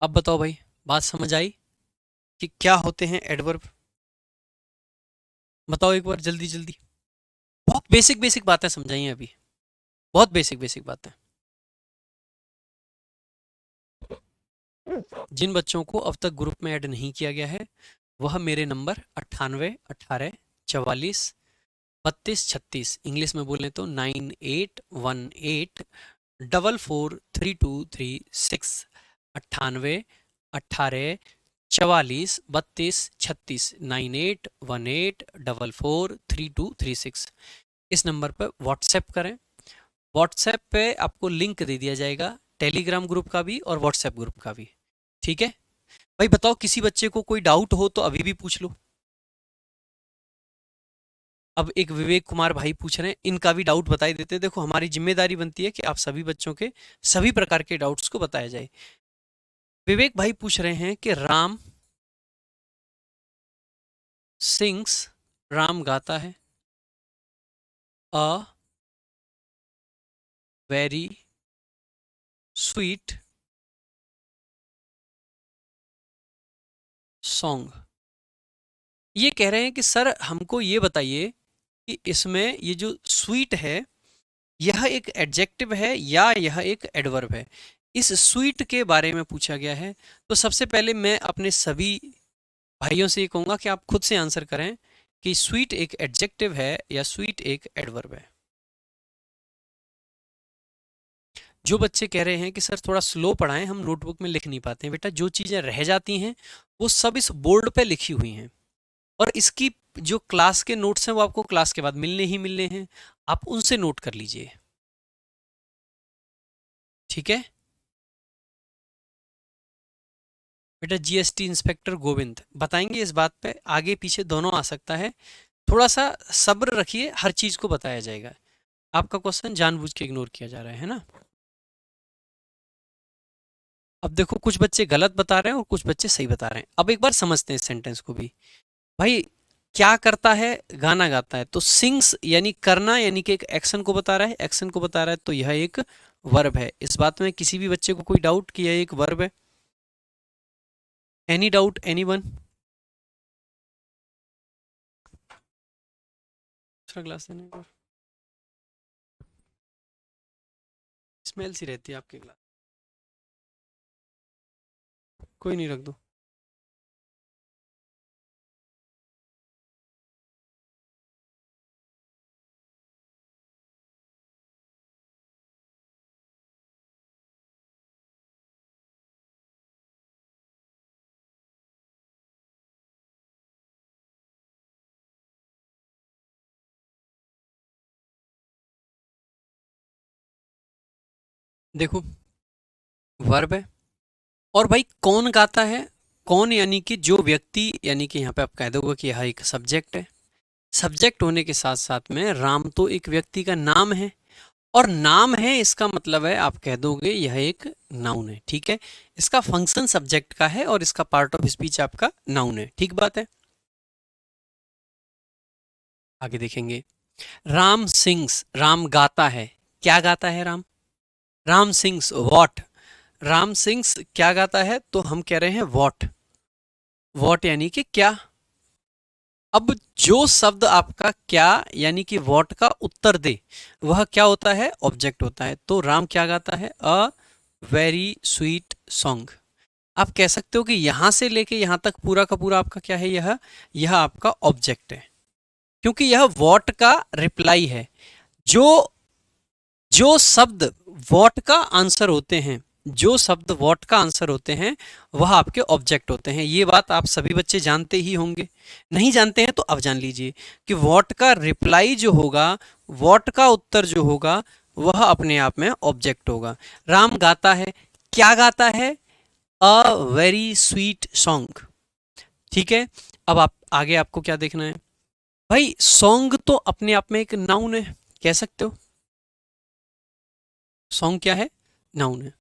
अब बताओ भाई, बात समझ आई कि क्या होते हैं एडवर्ब, बताओ एक बार जल्दी जल्दी। बहुत बेसिक बेसिक बातें समझाई हैं अभी, बहुत बेसिक बेसिक बातें। जिन बच्चों को अब तक ग्रुप में ऐड नहीं किया गया है, वह मेरे नंबर 98 18 44 36, इंग्लिश में बोलें तो 9818443236, 98 18 44 36, 9818443236। इस नंबर पर व्हाट्सएप करें, व्हाट्सएप पे आपको लिंक दे दिया जाएगा टेलीग्राम ग्रुप का भी और व्हाट्सएप ग्रुप का भी। ठीक है भाई, बताओ किसी बच्चे को कोई डाउट हो तो अभी भी पूछ लो। अब एक विवेक कुमार भाई पूछ रहे हैं, इनका भी डाउट बताई देते हैं। देखो हमारी जिम्मेदारी बनती है कि आप सभी बच्चों के सभी प्रकार के डाउट्स को बताया जाए। विवेक भाई पूछ रहे हैं कि राम सिंग्स, राम गाता है, अ वेरी स्वीट सॉन्ग। ये कह रहे हैं कि सर हमको ये बताइए कि इसमें ये जो स्वीट है यह एक एडजेक्टिव है या यह एक एडवर्ब है। इस स्वीट के बारे में पूछा गया है। तो सबसे पहले मैं अपने सभी भाइयों से ये कहूंगा कि आप खुद से आंसर करें कि स्वीट एक एडजेक्टिव है या स्वीट एक एडवर्ब है। जो बच्चे कह रहे हैं कि सर थोड़ा स्लो पढ़ाएं, हम नोटबुक में लिख नहीं पाते हैं, बेटा जो चीज़ें रह जाती हैं वो सब इस बोर्ड पे लिखी हुई हैं, और इसकी जो क्लास के नोट्स हैं वो आपको क्लास के बाद मिलने ही मिलने हैं, आप उनसे नोट कर लीजिए। ठीक है बेटा, जीएसटी इंस्पेक्टर गोविंद बताएंगे इस बात पे, आगे पीछे दोनों आ सकता है, थोड़ा सा सब्र रखिए, हर चीज को बताया जाएगा। आपका क्वेश्चन जानबूझ के इग्नोर किया जा रहा है ना। अब देखो कुछ बच्चे गलत बता रहे हैं और कुछ बच्चे सही बता रहे हैं। अब एक बार समझते हैं इस सेंटेंस को भी। भाई क्या करता है, गाना गाता है, तो सिंग्स यानी करना, यानी कि एक एक्शन को बता रहा है, एक्शन को बता रहा है, तो यह एक वर्ब है। इस बात में किसी भी बच्चे को कोई डाउट कि यह एक वर्ब है? Any doubt anyone? दूसरा ग्लास देने को स्मेल सी रहती है आपके ग्लास, कोई नहीं, रख दो। देखो वर्ब है, और भाई कौन गाता है, कौन यानी कि जो व्यक्ति, यानी कि यहाँ पे आप कह दोगे कि यह एक सब्जेक्ट है। सब्जेक्ट होने के साथ साथ में राम तो एक व्यक्ति का नाम है, और नाम है इसका मतलब है आप कह दोगे यह एक नाउन है। ठीक है, इसका फंक्शन सब्जेक्ट का है और इसका पार्ट ऑफ स्पीच आपका नाउन है। ठीक बात है, आगे देखेंगे। राम सिंग्स, राम गाता है, क्या गाता है Ram? Ram sings what? Ram sings क्या गाता है, तो हम कह रहे हैं वॉट। वॉट यानी कि क्या। अब जो शब्द आपका क्या यानी कि वॉट का उत्तर दे वह क्या होता है, ऑब्जेक्ट होता है। तो राम क्या गाता है, अ वेरी स्वीट सॉन्ग। आप कह सकते हो कि यहां से लेके यहां तक पूरा का पूरा आपका क्या है, यह आपका ऑब्जेक्ट है, क्योंकि यह वॉट का रिप्लाई है। जो जो शब्द वॉट का आंसर होते हैं, जो शब्द वॉट का आंसर होते हैं वह आपके ऑब्जेक्ट होते हैं। ये बात आप सभी बच्चे जानते ही होंगे, नहीं जानते हैं तो अब जान लीजिए कि वॉट का रिप्लाई जो होगा, वॉट का उत्तर जो होगा वह अपने आप में ऑब्जेक्ट होगा। राम गाता है, क्या गाता है, अ वेरी स्वीट सॉन्ग। ठीक है, अब आप आगे आपको क्या देखना है भाई, सॉन्ग तो अपने आप में एक नाउन है, कह सकते हो सॉन्ग क्या है, नाउन है।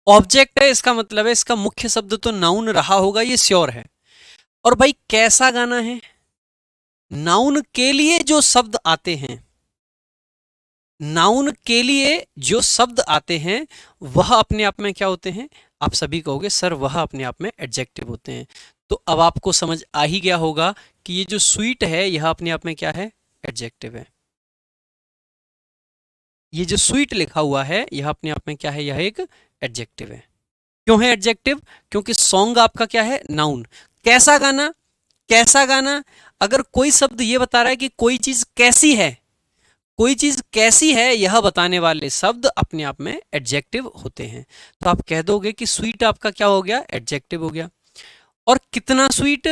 ऑब्जेक्ट है, इसका मतलब है इसका मुख्य शब्द तो नाउन रहा होगा, ये श्योर है। और भाई कैसा गाना है, नाउन के लिए जो शब्द आते हैं, नाउन के लिए जो शब्द आते हैं वह अपने आप में क्या होते हैं, आप सभी कहोगे सर वह अपने आप में एडजेक्टिव होते हैं। तो अब आपको समझ आ ही गया होगा कि ये जो स्वीट है यह अपने आप में क्या है, एडजेक्टिव है। ये जो स्वीट लिखा हुआ है यह अपने आप में क्या है, यह एक एडजेक्टिव है। क्यों है एडजेक्टिव, क्योंकि सॉन्ग आपका क्या है, नाउन। कैसा गाना, कैसा गाना, अगर कोई शब्द ये बता रहा है कि कोई चीज कैसी है, कोई चीज कैसी है, यह बताने वाले शब्द अपने आप में एडजेक्टिव होते हैं। तो आप कह दोगे कि स्वीट आपका क्या हो गया, एडजेक्टिव हो गया। और कितना स्वीट,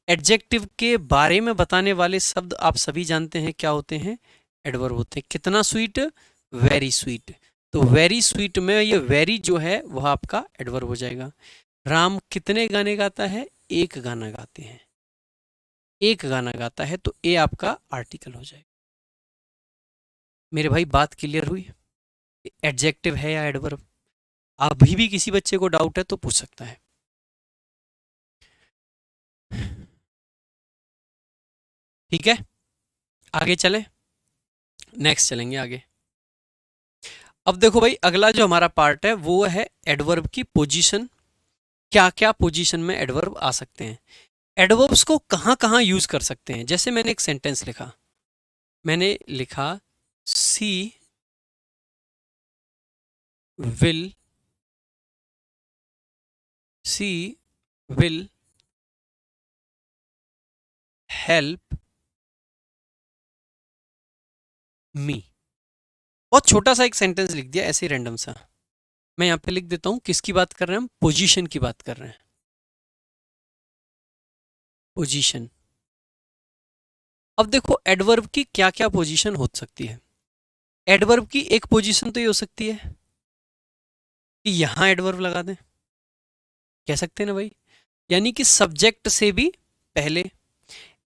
एडजेक्टिव के बारे में बताने वाले शब्द आप सभी जानते हैं क्या होते हैं, एडवर्ब होते हैं। कितना स्वीट, वेरी स्वीट। तो वेरी स्वीट में ये वेरी जो है वह आपका एडवर्ब हो जाएगा। राम कितने गाने गाता है? एक गाना गाते हैं। एक गाना गाता है तो ए आपका आर्टिकल हो जाएगा। मेरे भाई बात क्लियर हुई? एडजेक्टिव है या एडवर्ब? अभी भी किसी बच्चे को डाउट है तो पूछ सकता है। ठीक है, आगे चलें। नेक्स्ट चलेंगे आगे। अब देखो भाई, अगला जो हमारा पार्ट है वो है एडवर्ब की पोजीशन। क्या क्या पोजीशन में एडवर्ब आ सकते हैं, एडवर्ब्स को कहाँ कहाँ यूज कर सकते हैं। जैसे मैंने एक सेंटेंस लिखा, मैंने लिखा she will she will help me. बहुत छोटा सा एक सेंटेंस लिख दिया ऐसे रैंडम सा। मैं यहाँ पे लिख देता हूँ किसकी बात कर रहे हैं हम, पोजीशन की बात कर रहे हैं। पोजीशन। अब देखो एडवर्ब की क्या क्या पोजीशन हो सकती है। एडवर्ब की एक पोजीशन तो ये हो सकती है कि यहां एडवर्ब लगा दें, कह सकते हैं ना भाई, यानी कि सब्जेक्ट से भी पहले।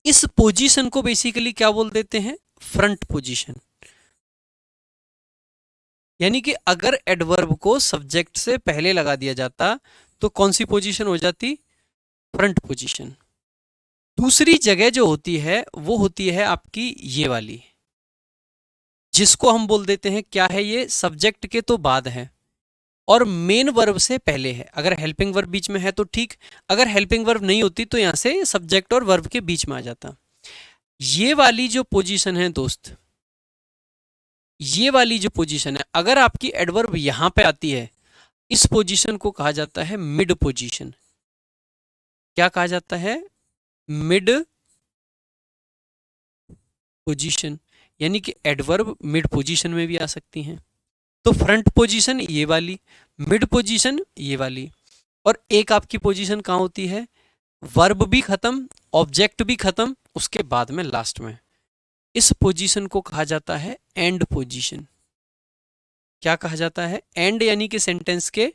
इस पोजीशन को बेसिकली क्या बोल देते हैं, फ्रंट पोजीशन। यानी कि अगर एडवर्ब को सब्जेक्ट से पहले लगा दिया जाता तो कौन सी पोजीशन हो जाती, फ्रंट पोजीशन। दूसरी जगह जो होती है वो होती है आपकी ये वाली, जिसको हम बोल देते हैं क्या है, ये सब्जेक्ट के तो बाद है और मेन वर्ब से पहले है। अगर हेल्पिंग वर्ब बीच में है तो ठीक, अगर हेल्पिंग वर्ब नहीं होती तो यहां से सब्जेक्ट और वर्ब के बीच में आ जाता। ये वाली जो पोजीशन है दोस्त, ये वाली जो पोजीशन है, अगर आपकी एडवर्ब यहां पे आती है, इस पोजीशन को कहा जाता है मिड पोजीशन। क्या कहा जाता है, मिड पोजीशन। यानी कि एडवर्ब मिड पोजीशन में भी आ सकती हैं। तो फ्रंट पोजीशन ये वाली, मिड पोजीशन ये वाली, और एक आपकी पोजीशन कहाँ होती है, वर्ब भी खत्म, ऑब्जेक्ट भी खत्म, उसके बाद में लास्ट में। इस पोजीशन को कहा जाता है एंड पोजीशन। क्या कहा जाता है, एंड यानी कि सेंटेंस के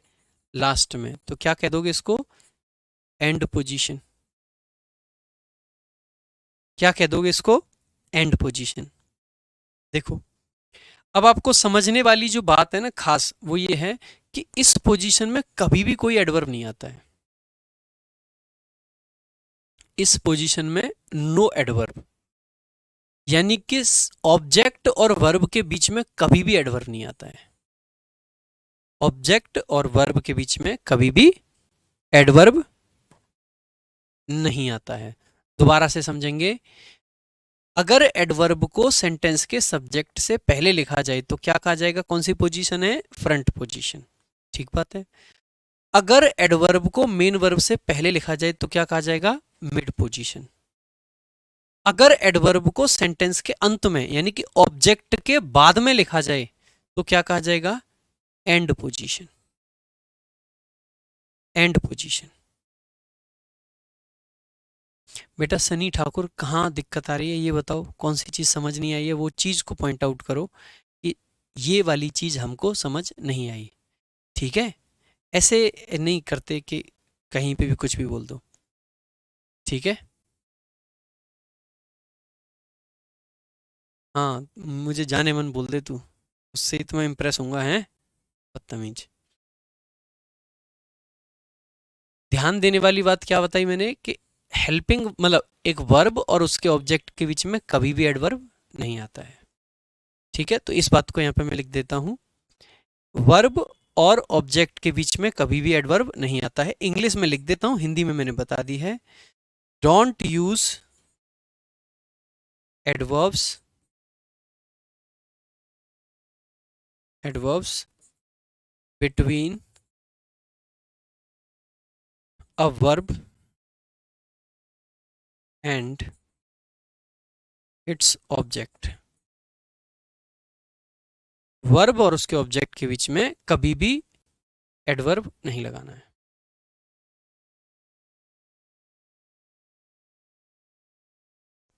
लास्ट में, तो क्या कह दोगे इसको, एंड पोजीशन। क्या कह दोगे इसको, एंड पोजीशन। देखो अब आपको समझने वाली जो बात है ना खास, वो ये है कि इस पोजीशन में कभी भी कोई एडवर्ब नहीं आता है। इस पोजीशन में नो एडवर्ब, यानी कि ऑब्जेक्ट और वर्ब के बीच में कभी भी एडवर्ब नहीं आता है। ऑब्जेक्ट और वर्ब के बीच में कभी भी एडवर्ब नहीं आता है। दोबारा से समझेंगे, अगर एडवर्ब को सेंटेंस के सब्जेक्ट से पहले लिखा जाए तो क्या कहा जाएगा, कौन सी पोजीशन है, फ्रंट पोजीशन। ठीक बात है। अगर एडवर्ब को मेन वर्ब से पहले लिखा जाए तो क्या कहा जाएगा, मिड पोजीशन। अगर एडवर्ब को सेंटेंस के अंत में यानी कि ऑब्जेक्ट के बाद में लिखा जाए तो क्या कहा जाएगा, एंड पोजीशन। And position. बेटा सनी ठाकुर कहाँ दिक्कत आ रही है ये बताओ, कौन सी चीज समझ नहीं आई है वो चीज को पॉइंट आउट करो कि ये वाली चीज हमको समझ नहीं आई। ठीक है, ऐसे नहीं करते कि कहीं पे भी कुछ भी बोल दो। ठीक है, हाँ मुझे जाने मन बोल दे तू, उससे ही तो मैं इम्प्रेस होऊंगा, हैं बदतमीज। ध्यान देने वाली बात क्या बताई मैंने कि हेल्पिंग मतलब एक वर्ब और उसके ऑब्जेक्ट के बीच में कभी भी एडवर्ब नहीं आता है। ठीक है, तो इस बात को यहाँ पे मैं लिख देता हूँ, वर्ब और ऑब्जेक्ट के बीच में कभी भी एडवर्ब नहीं आता है। इंग्लिश में लिख देता हूँ, हिंदी में मैंने बता दी है, don't use adverbs adverbs between a verb and its object. Verb और उसके ऑब्जेक्ट के बीच में कभी भी एडवर्ब नहीं लगाना है।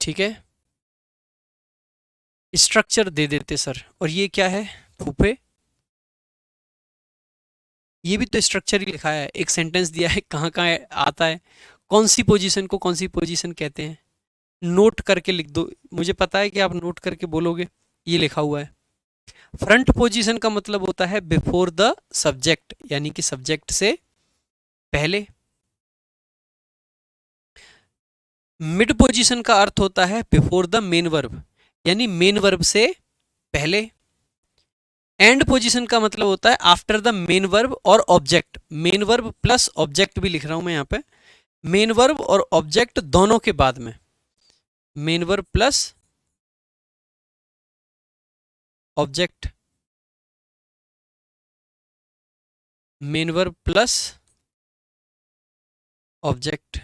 ठीक है, स्ट्रक्चर दे देते सर, और ये क्या है फूफे, ये भी तो स्ट्रक्चर ही लिखा है, एक सेंटेंस दिया है, कहाँ कहाँ आता है, कौन सी पोजीशन को कौन सी पोजीशन कहते हैं, नोट करके लिख दो, मुझे पता है कि आप नोट करके बोलोगे, ये लिखा हुआ है। फ्रंट पोजीशन का मतलब होता है बिफोर द सब्जेक्ट, यानी कि सब्जेक्ट से पहले। मिड पोजीशन का अर्थ होता है बिफोर द मेन वर्ब, यानी मेन वर्ब से पहले। एंड पोजीशन का मतलब होता है आफ्टर द मेन वर्ब और object, main verb plus object भी लिख रहा हूं मैं यहाँ पे, मेन वर्ब और ऑब्जेक्ट दोनों के बाद में, main verb plus object, main verb plus object.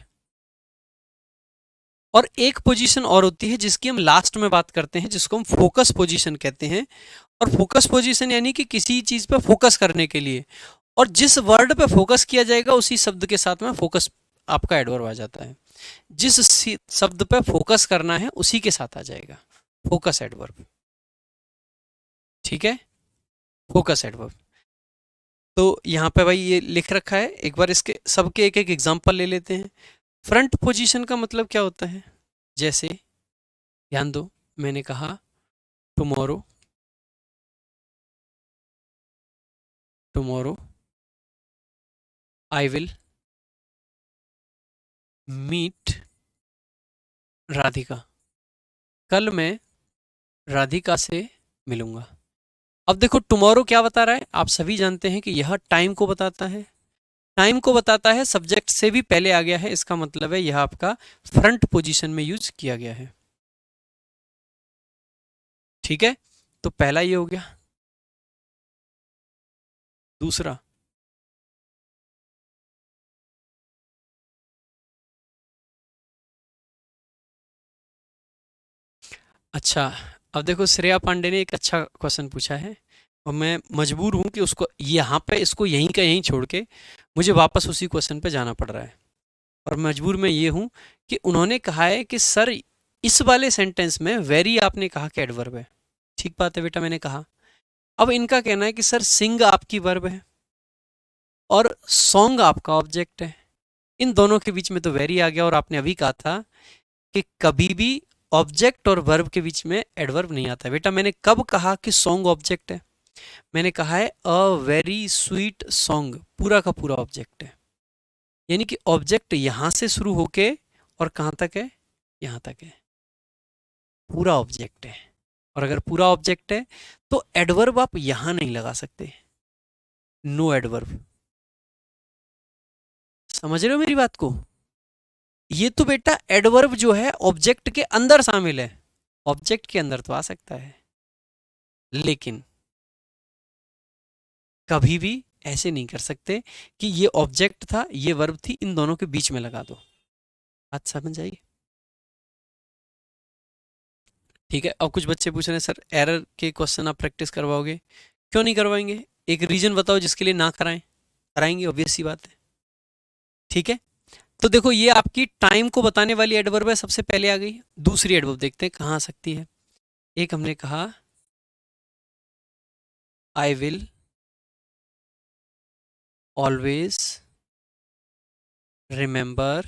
और एक पोजीशन और होती है जिसकी हम लास्ट में बात करते हैं, जिसको हम फोकस पोजीशन कहते हैं। और फोकस पोजीशन यानी कि किसी चीज पे फोकस करने के लिए, और जिस वर्ड पे फोकस किया जाएगा उसी शब्द के साथ में फोकस आपका एडवर्ब आ जाता है, जिस शब्द पे फोकस करना है उसी के साथ आ जाएगा फोकस एडवर्ब। ठीक है, फोकस एडवर्ब। तो यहाँ पे भाई ये लिख रखा है, एक बार इसके सबके एक एक एग्जांपल ले लेते हैं। फ्रंट पोजीशन का मतलब क्या होता है, जैसे ध्यान दो, मैंने कहा tomorrow, tomorrow I will meet Radhika, कल मैं राधिका से मिलूंगा। अब देखो टुमारो क्या बता रहा है, आप सभी जानते हैं कि यह टाइम को बताता है, टाइम को बताता है, सब्जेक्ट से भी पहले आ गया है, इसका मतलब है यह आपका फ्रंट पोजीशन में यूज किया गया है। ठीक है, तो पहला ये हो गया। दूसरा, अच्छा, अब देखो श्रेया पांडे ने एक अच्छा क्वेश्चन पूछा है, और मैं मजबूर हूं कि उसको यहाँ पे इसको यहीं का यहीं छोड़ के मुझे वापस उसी क्वेश्चन पे जाना पड़ रहा है। और मजबूर मैं ये हूं कि उन्होंने कहा है कि सर इस वाले सेंटेंस में वेरी आपने कहा कि एडवर्ब है। ठीक बात है बेटा, मैंने कहा। अब इनका कहना है कि सर सिंग आपकी वर्ब है और सॉन्ग आपका ऑब्जेक्ट है, इन दोनों के बीच में तो वेरी आ गया, और आपने अभी कहा था कि कभी भी ऑब्जेक्ट और वर्ब के बीच में एडवर्ब नहीं आता। बेटा मैंने कब कहा कि सॉन्ग ऑब्जेक्ट है, मैंने कहा है अ वेरी स्वीट सॉन्ग पूरा का पूरा ऑब्जेक्ट है, यानी कि ऑब्जेक्ट यहां से शुरू होके और कहां तक है, यहां तक है, पूरा ऑब्जेक्ट है। और अगर पूरा ऑब्जेक्ट है तो एडवर्ब आप यहां नहीं लगा सकते, नो एडवर्ब। समझ रहे हो मेरी बात को, ये तो बेटा एडवर्ब जो है ऑब्जेक्ट के अंदर शामिल है, ऑब्जेक्ट के अंदर तो आ सकता है, लेकिन कभी भी ऐसे नहीं कर सकते कि ये ऑब्जेक्ट था ये वर्ब थी, इन दोनों के बीच में लगा दो। बात समझ आई? ठीक है, अब कुछ बच्चे पूछ रहे हैं सर एरर के क्वेश्चन आप प्रैक्टिस करवाओगे? क्यों नहीं करवाएंगे, एक रीजन बताओ जिसके लिए ना कराएं, कराएंगे, ऑब्वियस सी बात है। ठीक है, तो देखो ये आपकी टाइम को बताने वाली एडवर्ब है, सबसे पहले आ गई। दूसरी एडवर्ब देखते हैं कहाँ आ सकती है। एक हमने कहा आई विल ऑलवेज रिमेंबर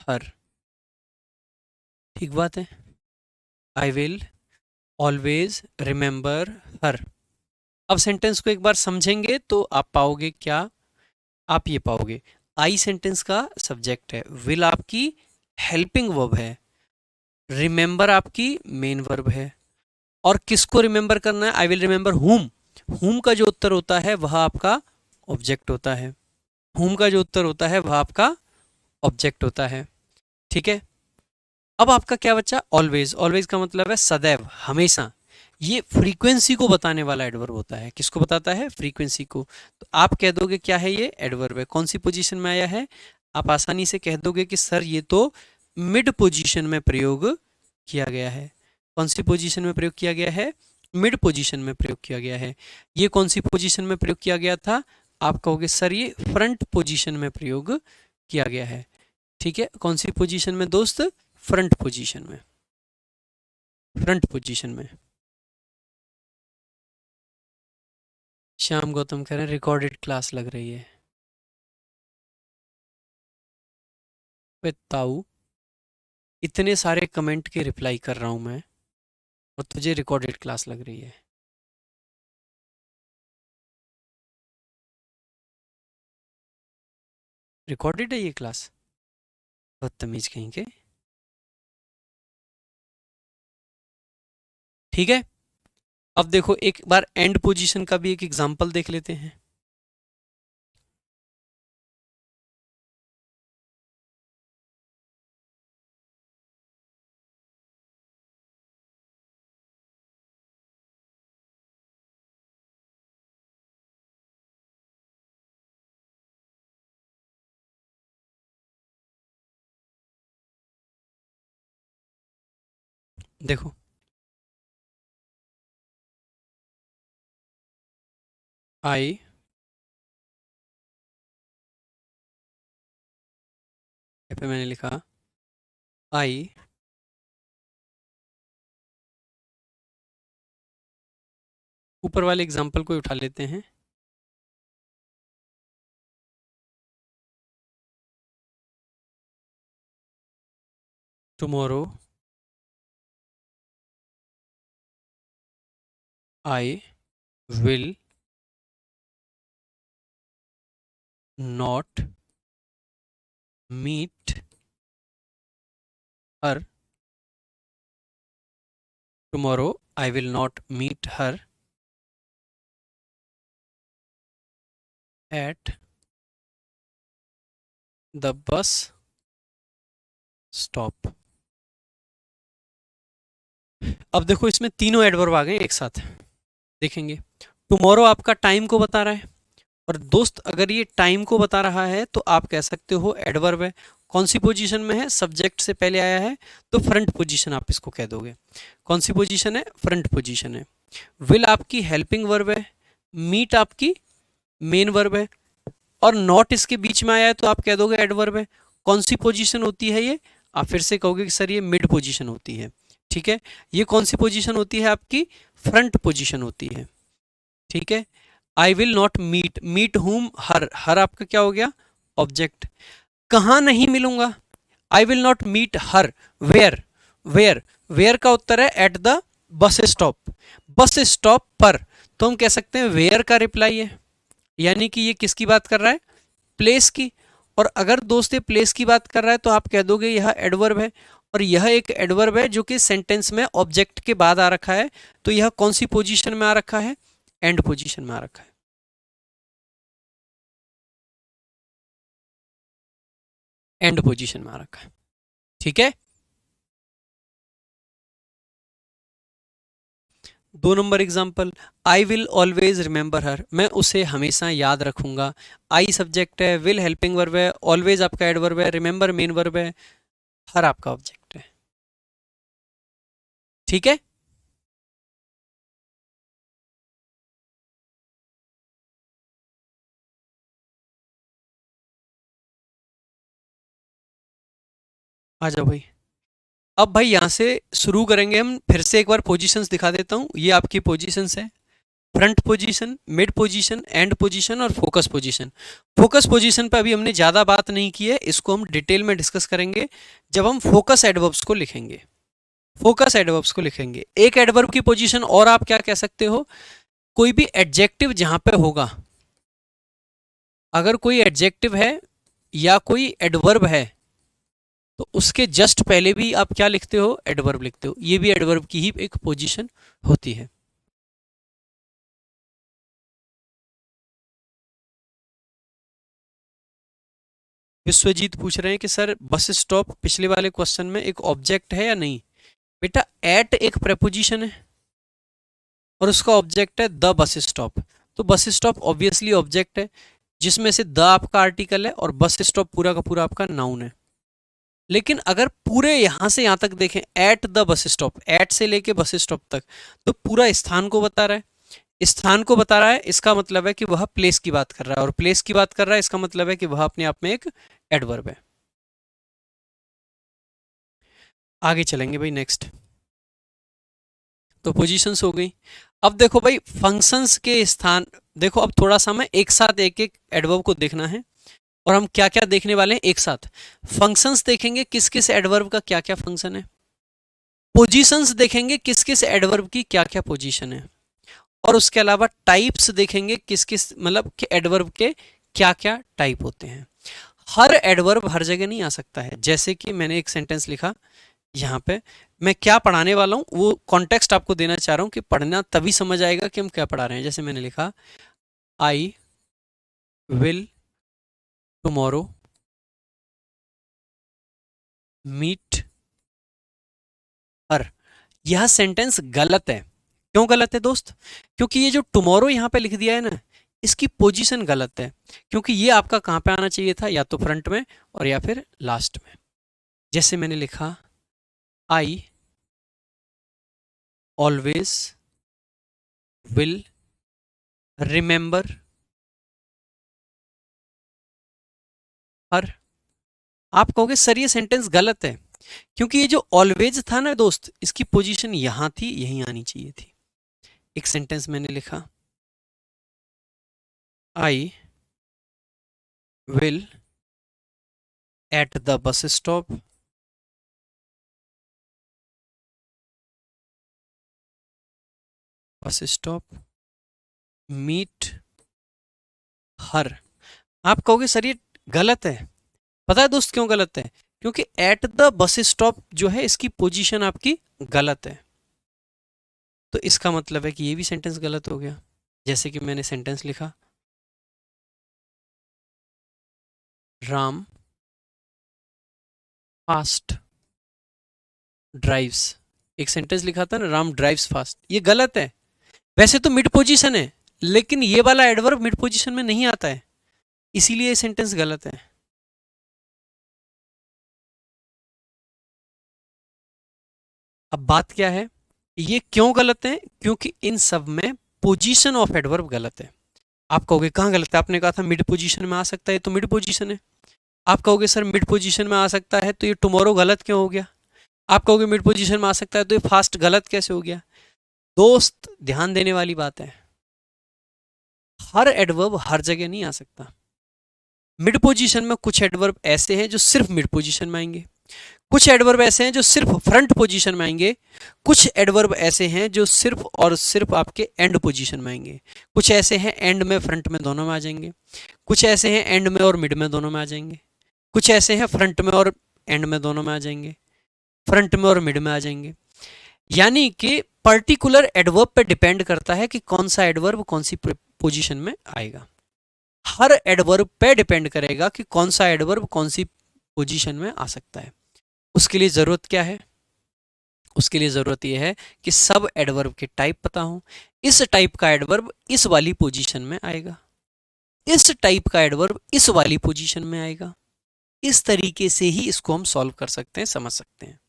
हर, ठीक बात है, आई विल ऑलवेज रिमेंबर हर। अब सेंटेंस को एक बार समझेंगे तो आप पाओगे क्या, आप ये पाओगे आई सेंटेंस का सब्जेक्ट है, विल आपकी हेल्पिंग वर्ब है, रिमेंबर आपकी मेन वर्ब है। और किसको रिमेंबर करना है, आई विल रिमेंबर हुम, हुम का जो उत्तर होता है वह आपका ऑब्जेक्ट होता है, हुम का जो उत्तर होता है वह आपका ऑब्जेक्ट होता है। ठीक है, अब आपका क्या बच्चा, ऑलवेज, ऑलवेज का मतलब है सदैव, हमेशा, ये फ्रीक्वेंसी को बताने वाला एडवर्ब होता है, किसको बताता है, फ्रीक्वेंसी को। तो आप कह दोगे क्या है ये, एडवर्ब है, कौन सी पोजीशन में आया है, आप आसानी से कह दोगे कि सर ये तो मिड पोजीशन में प्रयोग किया गया है। कौन सी पोजीशन में प्रयोग किया गया है, मिड पोजीशन में प्रयोग किया गया है। ये कौन सी पोजीशन में प्रयोग किया गया था, आप कहोगे सर ये फ्रंट पोजीशन में प्रयोग किया गया है। ठीक है, कौन सी पोजीशन में दोस्त, फ्रंट पोजीशन में, फ्रंट पोजीशन में। श्याम गौतम कह रहे हैं रिकॉर्डेड क्लास लग रही है। वे ताऊ, इतने सारे कमेंट के रिप्लाई कर रहा हूं मैं और तुझे रिकॉर्डेड क्लास लग रही है। रिकॉर्डेड है ये क्लास? बदतमीज कहीं के। ठीक है, अब देखो एक बार एंड पोजीशन का भी एक एग्जांपल देख लेते हैं। देखो आई पे मैंने लिखा आई ऊपर वाले एग्जांपल को उठा लेते हैं। Tomorrow I will not meet her. Tomorrow I will not meet her at the bus stop. अब देखो इसमें तीनों एडवर्ब आ गए एक साथ, देखेंगे। टुमारो आपका टाइम को बता रहा है, और दोस्त अगर ये टाइम को बता रहा है तो आप कह सकते हो एडवर्ब है। कौन सी पोजीशन में है? सब्जेक्ट से पहले आया है तो फ्रंट पोजीशन आप इसको कह दोगे। कौन सी पोजीशन है? फ्रंट पोजीशन है। विल आपकी हेल्पिंग वर्ब है, मीट आपकी मेन वर्ब है, और नॉट इसके बीच में आया है तो आप कह दोगे एडवर्ब है। कौन सी पोजीशन होती है ये? आप फिर से कहोगे कि सर ये मिड पोजीशन होती है। ठीक है, ये कौन सी पोजीशन होती है? आपकी फ्रंट पोजीशन होती है। ठीक है, I will not meet, meet whom her, हर आपका क्या हो गया? ऑब्जेक्ट। कहाँ नहीं मिलूंगा? I will not meet her where, where, where का उत्तर है at the bus stop, bus stop पर। तो हम कह सकते हैं वेयर का रिप्लाई है, यानी कि ये किसकी बात कर रहा है? प्लेस की। और अगर दोस्त ये प्लेस की बात कर रहा है तो आप कह दोगे यह एडवर्ब है, और यह एक एडवर्ब है जो कि सेंटेंस में ऑब्जेक्ट के बाद आ रखा है। तो यह कौन सी पोजीशन में आ रखा है? एंड पोजीशन में आ रखा है। एंड पोजीशन में आ रखा है। ठीक है, 2 number example, I will always remember her, मैं उसे हमेशा याद रखूंगा। आई सब्जेक्ट है, विल हेल्पिंग वर्ब है, ऑलवेज आपका एडवर्ब है, रिमेंबर मेन वर्ब है, हर आपका ऑब्जेक्ट है। ठीक है, आ जाओ भाई। अब भाई यहां से शुरू करेंगे हम, फिर से एक बार पोजीशंस दिखा देता हूं। ये आपकी पोजीशंस है, front position, mid position, and position और फोकस पोजीशन। फोकस पोजीशन पे अभी हमने ज़्यादा बात नहीं की है, इसको हम डिटेल में डिस्कस करेंगे जब हम फोकस एडवर्ब्स को लिखेंगे। फोकस एडवर्ब्स को लिखेंगे। एक एडवर्ब की पोजीशन और आप क्या कह सकते हो? कोई भी एडजेक्टिव जहां पे होगा, अगर कोई एडजेक्टिव है या कोई एडवर्ब है तो उसके जस्ट पहले भी आप क्या लिखते हो? एडवर्ब लिखते हो। ये भी एडवर्ब की ही एक पोजीशन होती है। विश्वजीत पूछ रहे हैं कि सर बस स्टॉप पिछले वाले क्वेश्चन में एक ऑब्जेक्ट है या नहीं? बेटा एट एक प्रेपोजिशन है और उसका ऑब्जेक्ट है द बस स्टॉप। तो बस स्टॉप ऑब्वियसली ऑब्जेक्ट है, जिसमें से द आपका आर्टिकल है और बस स्टॉप पूरा का पूरा आपका नाउन है। लेकिन अगर पूरे यहां से यहां तक देखें, at the bus stop, at से लेके बस स्टॉप तक, तो पूरा स्थान को बता रहा है। स्थान को बता रहा है, इसका मतलब है कि वह प्लेस की बात कर रहा है, और प्लेस की बात कर रहा है इसका मतलब है कि वह अपने आप में एक एडवर्ब है। आगे चलेंगे भाई नेक्स्ट। तो पोजीशंस हो गई। अब देखो भाई फंक्शंस के स्थान, देखो अब थोड़ा सा हमें एक साथ एक एक एडवर्ब को देखना है और हम क्या क्या देखने वाले हैं एक साथ। फंक्शंस देखेंगे किस किस एडवर्ब का क्या क्या फंक्शन है, पोजीशंस देखेंगे किस किस एडवर्ब की क्या क्या पोजीशन है, और उसके अलावा टाइप्स देखेंगे किस किस मतलब कि एडवर्ब के क्या क्या टाइप होते हैं। हर एडवर्ब हर जगह नहीं आ सकता है। जैसे कि मैंने एक सेंटेंस लिखा यहाँ पे, मैं क्या पढ़ाने वाला हूँ वो कॉन्टेक्स्ट आपको देना चाह रहा हूँ कि पढ़ना तभी समझ आएगा कि हम क्या पढ़ा रहे हैं। जैसे मैंने लिखा I will tomorrow meet her. यह सेंटेंस गलत है। क्यों गलत है दोस्त? क्योंकि ये जो टुमारो यहाँ पे लिख दिया है ना, इसकी पोजीशन गलत है। क्योंकि ये आपका कहाँ पे आना चाहिए था, या तो फ्रंट में और या फिर लास्ट में। जैसे मैंने लिखा आई ऑलवेज विल रिमेंबर हर। आप कहोगे सर ये सेंटेंस गलत है, क्योंकि ये जो ऑलवेज था ना दोस्त, इसकी पोजीशन यहां थी, यहीं आनी चाहिए थी। एक सेंटेंस मैंने लिखा I will at the bus stop meet her. आप कहोगे सर ये गलत है। पता है दोस्त क्यों गलत है? क्योंकि एट द बस स्टॉप जो है इसकी पोजीशन आपकी गलत है। तो इसका मतलब है कि ये भी सेंटेंस गलत हो गया। जैसे कि मैंने सेंटेंस लिखा राम फास्ट ड्राइव्स। एक सेंटेंस लिखा था ना राम ड्राइव्स फास्ट, ये गलत है। वैसे तो मिड पोजीशन है, लेकिन ये वाला एडवर्ब मिड पोजीशन में नहीं आता है, इसीलिए ये सेंटेंस गलत है। अब बात क्या है, ये क्यों गलत है? क्योंकि इन सब में पोजीशन ऑफ एडवर्ब गलत है। आप कहोगे कहाँ गलत है? आपने कहा था मिड पोजीशन में आ सकता है, तो मिड पोजीशन है। आप कहोगे सर मिड पोजीशन में आ सकता है तो ये टुमारो गलत क्यों हो गया? आप कहोगे मिड पोजीशन में आ सकता है तो ये फास्ट गलत कैसे हो गया? दोस्त ध्यान देने वाली बात है, हर एडवर्ब हर जगह नहीं आ सकता। मिड पोजीशन में कुछ एडवर्ब ऐसे हैं जो सिर्फ मिड पोजीशन में आएंगे, कुछ एडवर्ब ऐसे हैं जो सिर्फ फ्रंट पोजीशन में आएंगे, कुछ एडवर्ब ऐसे हैं जो सिर्फ और सिर्फ आपके एंड पोजीशन में आएंगे, कुछ ऐसे हैं एंड में फ्रंट में दोनों में आ जाएंगे, कुछ ऐसे हैं एंड में और मिड में दोनों में आ जाएंगे, कुछ ऐसे हैं फ्रंट में और एंड में दोनों में आ जाएंगे, फ्रंट में और मिड में आ जाएंगे। यानी कि पर्टिकुलर एडवर्ब पे डिपेंड करता है कि कौन सा एडवर्ब कौन सी पोजीशन में आएगा। हर एडवर्ब पे डिपेंड करेगा कि कौन सा एडवर्ब कौन सी पोजीशन में आ सकता है। उसके लिए ज़रूरत क्या है? उसके लिए ज़रूरत यह है कि सब एडवर्ब के टाइप पता हो। इस टाइप का एडवर्ब इस वाली पोजीशन में आएगा, इस टाइप का एडवर्ब इस वाली पोजीशन में आएगा। इस तरीके से ही इसको हम सॉल्व कर सकते हैं, समझ सकते हैं।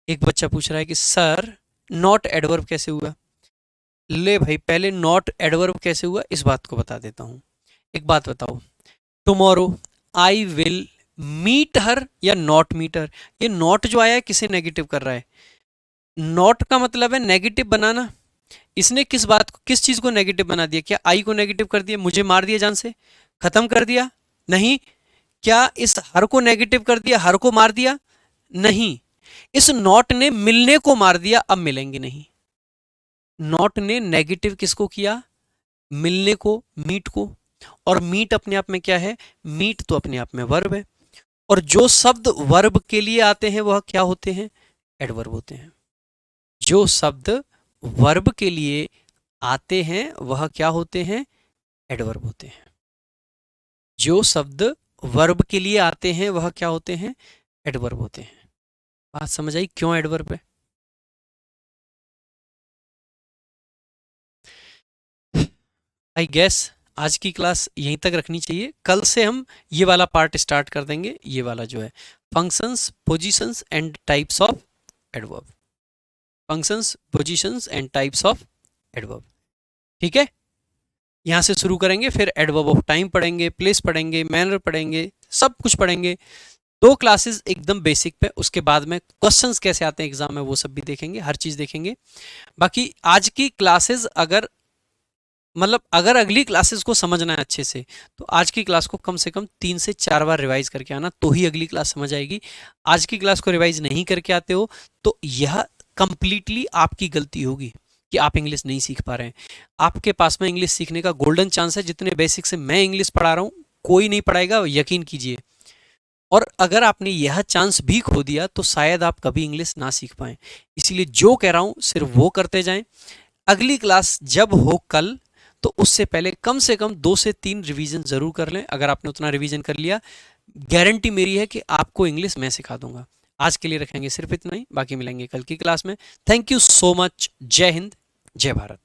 एक बच्चा पूछ रहा है कि सर नॉट एडवर्ब कैसे हुआ? ले भाई, पहले नॉट एडवर्ब कैसे हुआ इस बात को बता देता हूं। एक बात बताओ, tomorrow I will meet her या नॉट मीट हर? ये नॉट जो आया है किसे नेगेटिव कर रहा है? नॉट का मतलब है नेगेटिव बनाना। इसने किस बात को, किस चीज को नेगेटिव बना दिया? क्या आई को नेगेटिव कर दिया, मुझे मार दिया जान से, खत्म कर दिया? नहीं। क्या इस हर को नेगेटिव कर दिया, हर को मार दिया? नहीं। इस नॉट ने मिलने को मार दिया, अब मिलेंगे नहीं। नॉट ने नेगेटिव किसको किया? मिलने को, मीट को। और मीट अपने आप में क्या है? मीट तो अपने आप में वर्ब है, और जो शब्द वर्ब के लिए आते हैं वह क्या होते हैं? एडवर्ब होते हैं। जो शब्द वर्ब के लिए आते हैं वह क्या होते हैं? एडवर्ब होते हैं। जो शब्द वर्ब के लिए आते हैं वह क्या होते हैं? एडवर्ब होते हैं। बात समझ आई क्यों एडवर्ब है? आई गेस आज की क्लास यहीं तक रखनी चाहिए। कल से हम ये वाला पार्ट स्टार्ट कर देंगे, ये वाला जो है functions, positions and types of adverb. Functions, positions and types of adverb. ठीक है, यहाँ से शुरू करेंगे, फिर एडवर्ब ऑफ टाइम पढ़ेंगे, प्लेस पढ़ेंगे, मैनर पढ़ेंगे, सब कुछ पढ़ेंगे। दो क्लासेस एकदम बेसिक पे, उसके बाद में क्वेश्चंस कैसे आते हैं एग्जाम में वो सब भी देखेंगे, हर चीज देखेंगे। बाकी आज की क्लासेस अगर मतलब अगर अगली क्लासेस को समझना है अच्छे से, तो आज की क्लास को कम से कम 3 से 4 बार रिवाइज करके आना, तो ही अगली क्लास समझ आएगी। आज की क्लास को रिवाइज नहीं करके आते हो तो यह कंप्लीटली आपकी गलती होगी कि आप इंग्लिश नहीं सीख पा रहे हैं। आपके पास में इंग्लिश सीखने का गोल्डन चांस है। जितने बेसिक से मैं इंग्लिश पढ़ा रहा हूँ कोई नहीं पढ़ाएगा, यकीन कीजिए। और अगर आपने यह चांस भी खो दिया तो शायद आप कभी इंग्लिश ना सीख पाए। इसीलिए जो कह रहा हूं सिर्फ वो करते जाएं। अगली क्लास जब हो कल, तो उससे पहले कम से कम 2 से 3 रिवीजन जरूर कर लें। अगर आपने उतना रिवीजन कर लिया, गारंटी मेरी है कि आपको इंग्लिश मैं सिखा दूंगा। आज के लिए रखेंगे सिर्फ इतना ही, बाकी मिलेंगे कल की क्लास में। Thank you so much. जय हिंद, जय भारत।